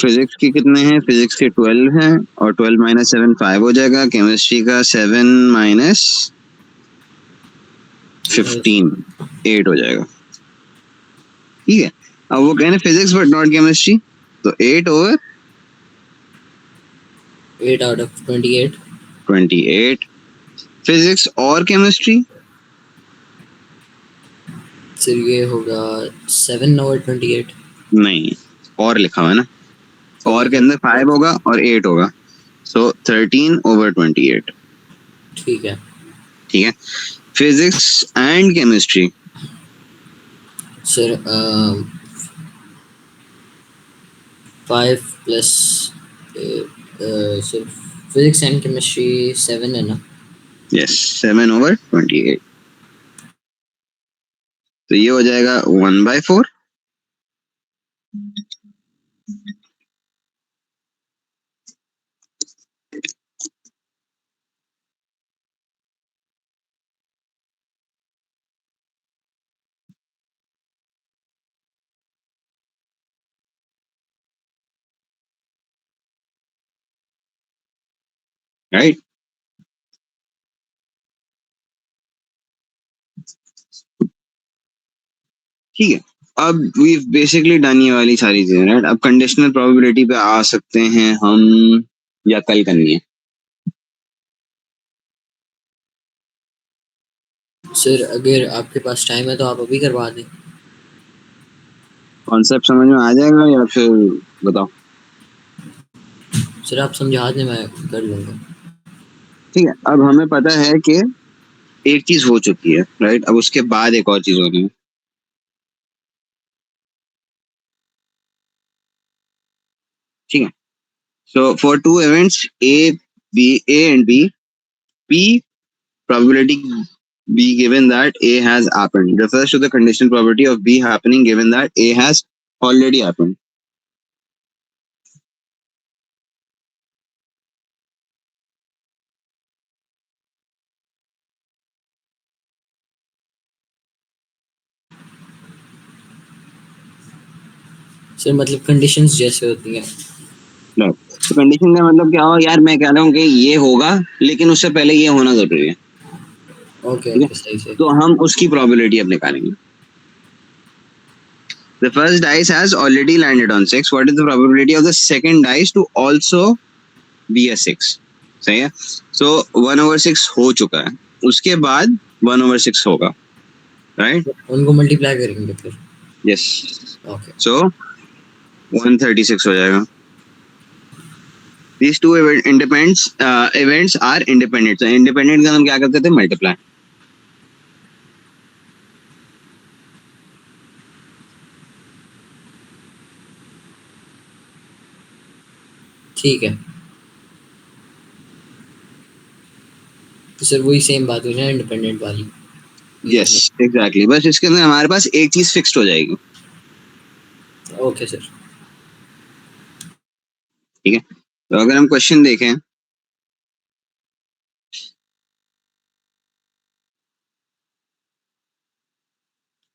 Physics की कितने हैं? फिजिक्स के 12 हैं और 12 माइनस 7 5 हो जाएगा. केमिस्ट्री का 7 माइनस 15 8 हो जाएगा. ठीक है. अब वो कहने फिजिक्स बट नॉट केमिस्ट्री, तो 8 ओवर 8 out of 28. 28. फिजिक्स और केमिस्ट्री सर ये होगा 7 over 28. नहीं, और लिखा हुआ है ना, और के अंदर 5 होगा और 8 होगा, सो 13 ओवर 28. ठीक है. ठीक है. Physics and chemistry sir 5 plus sir physics and chemistry 7 है ना? Yes 7 over 28. तो ये हो जाएगा 1/4. राइट. ठीक है. अब वी बेसिकली डन ये वाली सारी चीजें. राइट. अब कंडीशनल प्रोबेबिलिटी पे आ सकते हैं हम, या कल करनी है? सर अगर आपके पास टाइम है तो आप अभी करवा दें. कॉन्सेप्ट समझ में आ जाएगा या फिर बताओ? सर आप समझा दें, मैं कर लूँगा. ठीक है. अब हमें पता है कि एक चीज हो चुकी है. राइट. अब उसके बाद एक और चीज होनी है. ठीक है. So for two events A and B, P probability B given that A has happened refers to the conditional probability of B happening given that A has already happened. Sir मतलब कंडीशंस जैसे होती हैं. तो condition का मतलब क्या हो यार? मैं कह रहा हूँ कि ये होगा लेकिन उससे पहले ये होना जरूरी है. ओके ठीक है. ओके, सही सही. तो हम उसकी प्रोबेबिलिटी अब निकालेंगे. The first dice has already landed on 6. What is the probability of the second dice to also be a 6? सही है. So 1/6 हो चुका है, उसके बाद 1/6 होगा. राइट. उनको मल्टीप्लाई करेंगे फिर. यस. ओके. So 136 हो जाएगा. These two events are independent. So independent का हम क्या करते थे? मल्टीप्लाई. ठीक है. तो सर वही सेम बात हुई ना इंडिपेंडेंट वाली. Yes exactly. बस इसके अंदर हमारे पास एक चीज फिक्स्ड हो जाएगी. Okay sir. ठीक है. तो अगर हम क्वेश्चन देखें,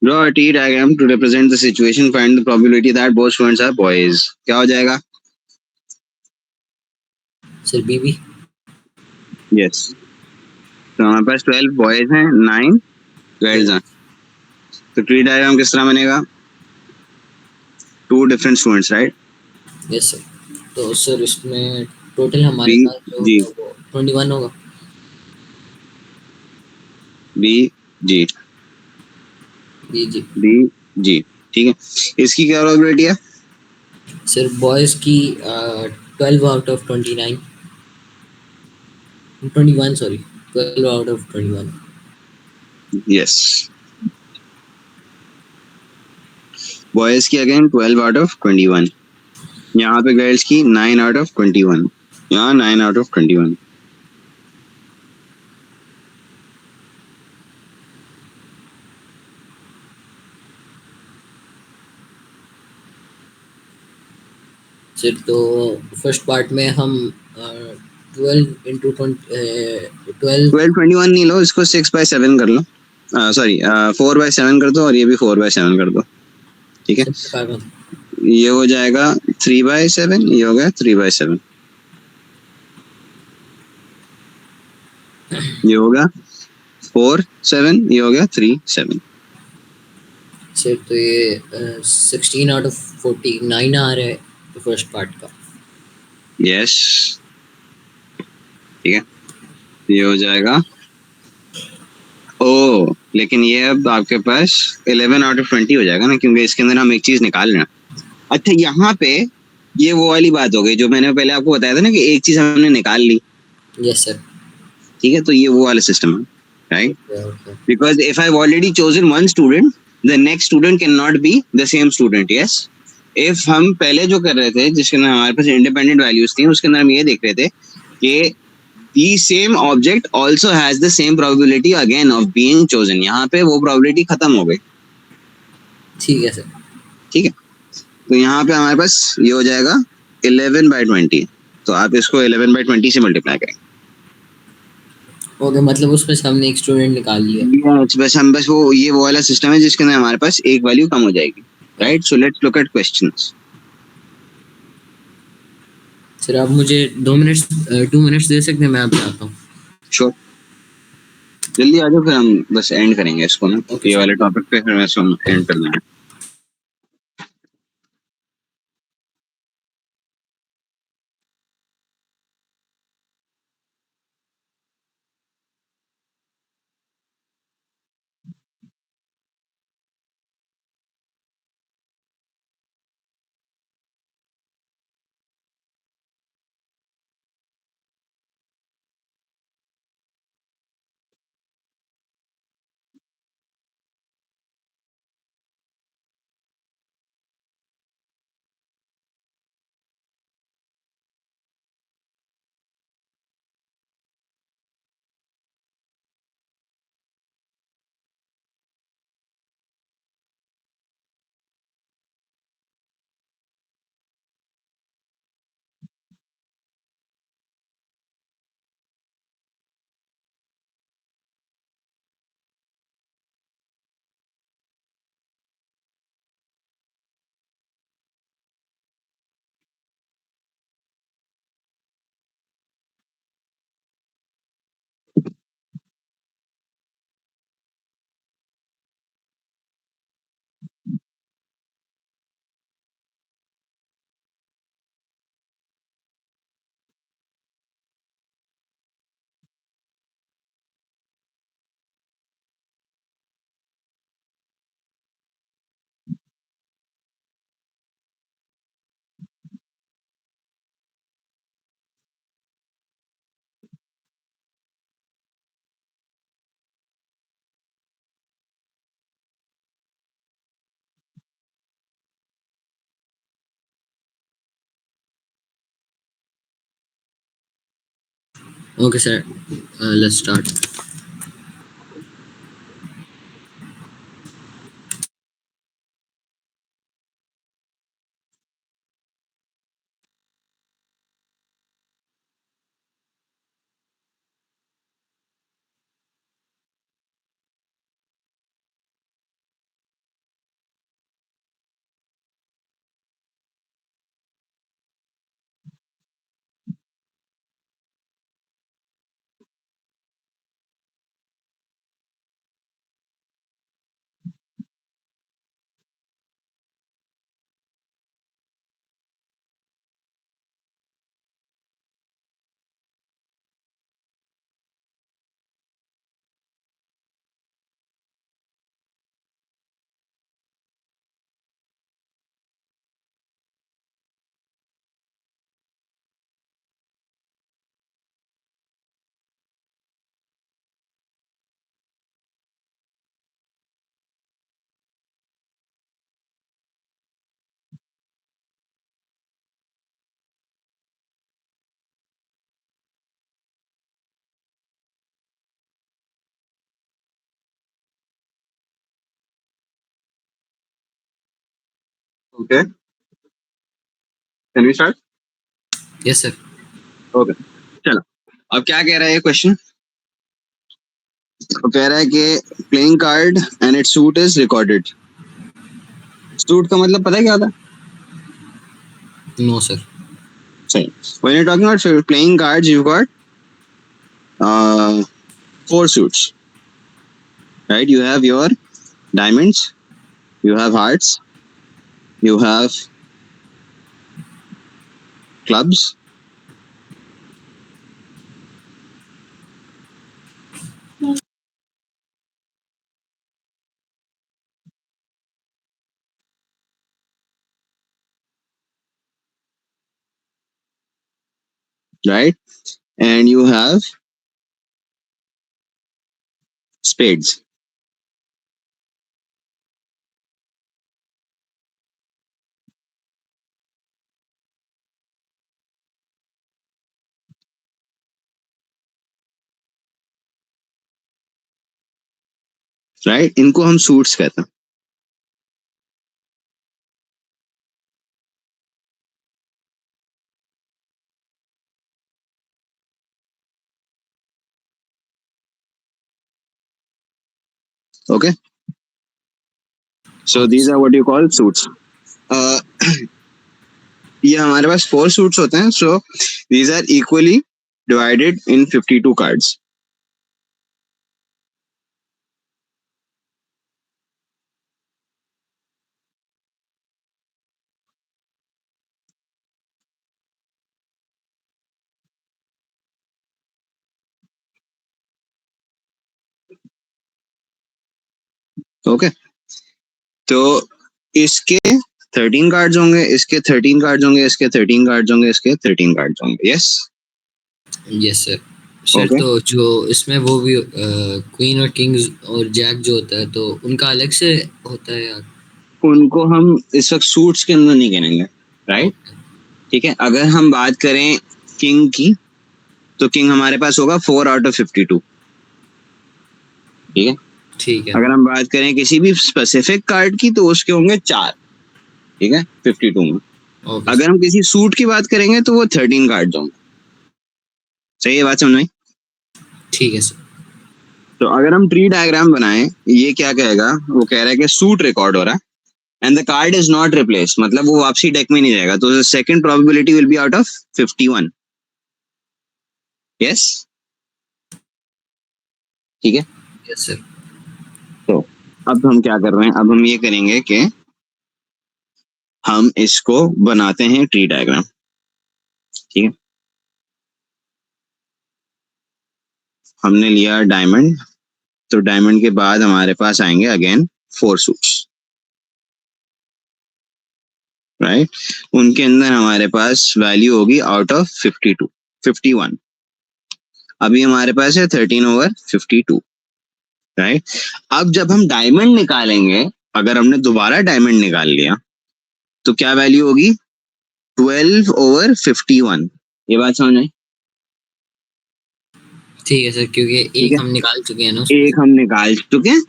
draw a T diagram to represent the situation, find the probability that both students are boys. क्या हो जाएगा? सर बीबी. यस. तो हमारे पास 12 बॉयज हैं, 9 गर्ल्स हैं. तो ट्री डायग्राम किस तरह बनेगा? Two different students. Right. Yes sir. तो सर इसमें टोटल हमारे बी पास जो जी होगा वो 21 होगा. B G G G. B G. ठीक है. इसकी क्या प्रोबेबिलिटी है? सर बॉयज़ की 12 out of 29. 21 sorry, 12 out of 21. Yes. Boys की अगेन 12 आउट ऑफ 21. यहाँ पे गर्ल्स की 9 आउट ऑफ 21. यहाँ 9 आउट ऑफ 21. सर तो फर्स्ट पार्ट में हम 12 into 12. 12/21 नहीं लो, इसको 6/7 कर लो. सॉरी 4/7 कर दो और ये भी 4/7 कर दो. ठीक है, Simplify ये हो जाएगा 3/7, ये हो गया 3/7, ये होगा 4/7, ये हो गया 3/7। सर तो ये 16 आउट ऑफ 49 आ रहा है तो फर्स्ट पार्ट का। यस, ठीक है, ये हो जाएगा। ओ लेकिन ये अब आपके पास 11 आउट ऑफ 20 हो जाएगा ना, क्योंकि इसके अंदर हम एक चीज निकाल रहे हैं। अच्छा, यहाँ पे ये वो वाली बात हो गई जो मैंने पहले आपको बताया था ना, कि एक चीज हमने निकाल ली। Yes sir. ठीक है, तो ये वो वाला सिस्टम है, right? Okay Because if I've already chosen one student, the next student cannot be the same student. Yes. If हम पहले जो कर रहे थे, जिसके अंदर हमारे पास इंडिपेंडेंट वैल्यूज थी, उसके अंदर हम ये देख रहे थे कि the same object also has the same probability again of being chosen. यहाँ पे वो probability खत्म हो गई। ठीक है सर। ठीक है, तो यहाँ पे हमारे पास ये हो जाएगा 11/20, तो आप इसको 11/20 से मल्टीप्लाई करें। ओके, मतलब उसमें से हमने एक स्टूडेंट निकाल लिया। बस वो वाला सिस्टम है जिसके अंदर हमारे पास एक वैल्यू कम हो जाएगी, right? So let's look at questions. Sir आप मुझे 2 मिनट्स दे सकते हैं, मैं आपसे आता हूँ। श्योर, जल्दी आ जाओ, फिर हम बस एंड करेंगे इसको ना। Okay, ये sir. वाले टॉपिक पे फिर वैसे हम एंड कर देंगे। Okay, sir. Let's start. Okay, can we start? Yes, sir. Okay, चलो। अब क्या कह रहा है ये क्वेश्चन? तो कह रहा है कि playing card and its suit is recorded. Suit का मतलब पता है क्या होता है? No sir. सही. When you're talking about playing cards, you've got 4 suits, right? You have your diamonds, you have hearts, you have clubs, right? And you have spades. Right, इनको हम सूट्स कहते हैं. Okay, so these are what you call suits. ये हमारे पास 4 suits होते हैं. So these are equally divided in 52 cards. Okay, तो इसके 13 कार्ड्स होंगे, इसके 13 कार्ड्स होंगे, इसके 13 कार्ड्स होंगे, इसके 13 कार्ड्स होंगे. Yes. Yes sir. Sir Okay. तो जो इसमें वो भी क्वीन और किंग्स और जैक जो होता है तो उनका अलग से होता है यार. उनको हम इस वक्त सूट्स के अंदर नहीं गिनेंगे. राइट, ठीक है. अगर हम बात करें किंग की, तो किंग हमारे पास होगा 4 आउट ऑफ 52. ठीक है. ठीक है. अगर हम बात करें किसी भी स्पेसिफिक कार्ड की, तो उसके होंगे 4. ठीक है, 52 में. Okay, अगर हम किसी सूट की बात करेंगे तो वो 13 कार्ड्स होंगे. सही है बात समझ में? ठीक है सर. तो अगर हम ट्री डायग्राम बनाएं, ये क्या कहेगा? वो कह रहा है कि सूट रिकॉर्ड हो रहा है and the card is not replace, मतलब वो वापसी डेक में नहीं जाएगा. तो second probability will be out of 51. Yes, ठीक है. Yes sir. तो अब हम क्या कर रहे हैं? अब हम ये करेंगे कि हम इसको बनाते हैं ट्री डायग्राम. ठीक है, हमने लिया डायमंड, तो डायमंड के बाद हमारे पास आएंगे अगेन 4 सूट्स. राइट, उनके अंदर हमारे पास वैल्यू होगी आउट ऑफ 51. अभी हमारे पास है 13 ओवर 52. राइट, अब जब हम डायमंड निकालेंगे, अगर हमने दोबारा डायमंड निकाल लिया, तो क्या वैल्यू होगी? 12 ओवर 51. ये बात समझ आई? ठीक है सर, क्योंकि एक हम निकाल चुके हैं ना. एक हम निकाल चुके हैं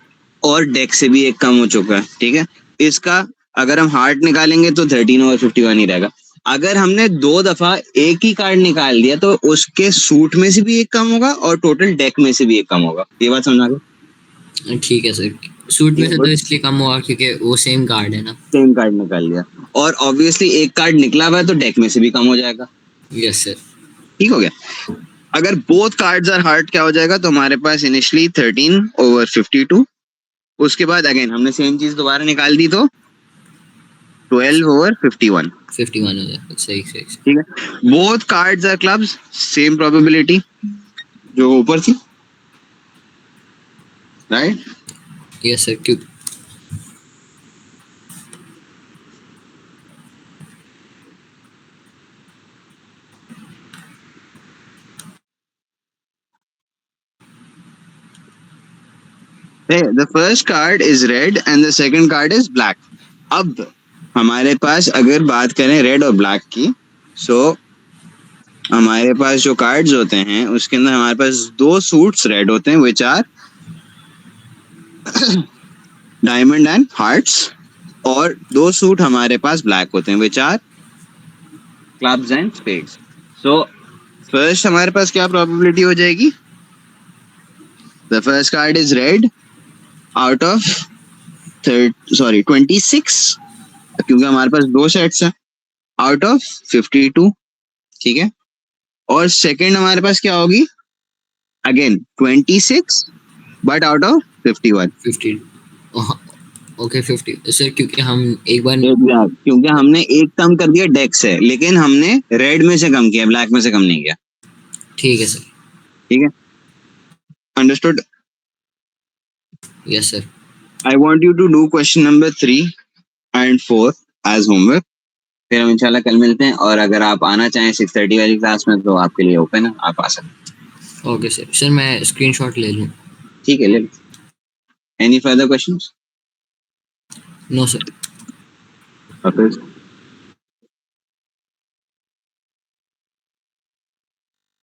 और डेक से भी एक कम हो चुका है. ठीक है, इसका अगर हम हार्ट निकालेंगे तो 13 ओवर 51 ही रहेगा. अगर हमने 2 दफा एक ही कार्ड निकाल दिया तो उसके सूट में से भी एक कम होगा और टोटल डेक में से भी एक कम होगा. ये बात समझ आ गई? ठीक है सर. सूट में से तो इसलिए कम हुआ क्योंकि वो सेम कार्ड है ना. सेम कार्ड निकाल लिया और ऑब्वियसली एक कार्ड निकला हुआ है तो डेक में से भी कम हो जाएगा. Yes sir. ठीक हो गया. अगर बोथ कार्ड्स आर हार्ट क्या हो जाएगा? तो हमारे पास इनिशियली 13 ओवर 52, उसके बाद अगेन हमने सेम चीज दोबारा निकाल दी तो 12 ओवर 51. 51 हो जाएगा. सही सही. ठीक है, both cards are clubs, same probability जो ऊपर थी. Right, yes sir. क्यों? the first card is red and the second card is black. अब हमारे पास अगर बात करें रेड और ब्लैक की, सो हमारे पास जो कार्ड्स होते हैं उसके अंदर हमारे पास 2 सूट्स रेड होते हैं which are diamond and hearts, और 2 सूट हमारे पास ब्लैक होते हैं which are clubs and spades. So first हमारे पास क्या प्रोबेबिलिटी हो जाएगी? The first card is red out of 26, क्योंकि हमारे पास 2 सेट्स है आउट ऑफ 52, ठीक है। और सेकंड हमारे पास क्या होगी, again 26 but out of 51। 15 okay 50 sir, क्योंकि हम एक बार एग्जैक्ट, क्योंकि हमने एक कम कर दिया डेक से, लेकिन हमने रेड में से कम किया, ब्लैक में से कम नहीं किया। ठीक है सर। ठीक है, understood. Yes sir. I want you to do question number 3 and 4 as homework. फिर हम इंशाल्लाह कल मिलते हैं, और अगर आप आना चाहें 6:30 वाली क्लास में तो आपके लिए ओपन है, आप आ सकते हैं। Okay sir. सर मैं स्क्रीनशॉट ले लूँ? ठीक है, ले। Any further questions? No sir. हाफिज।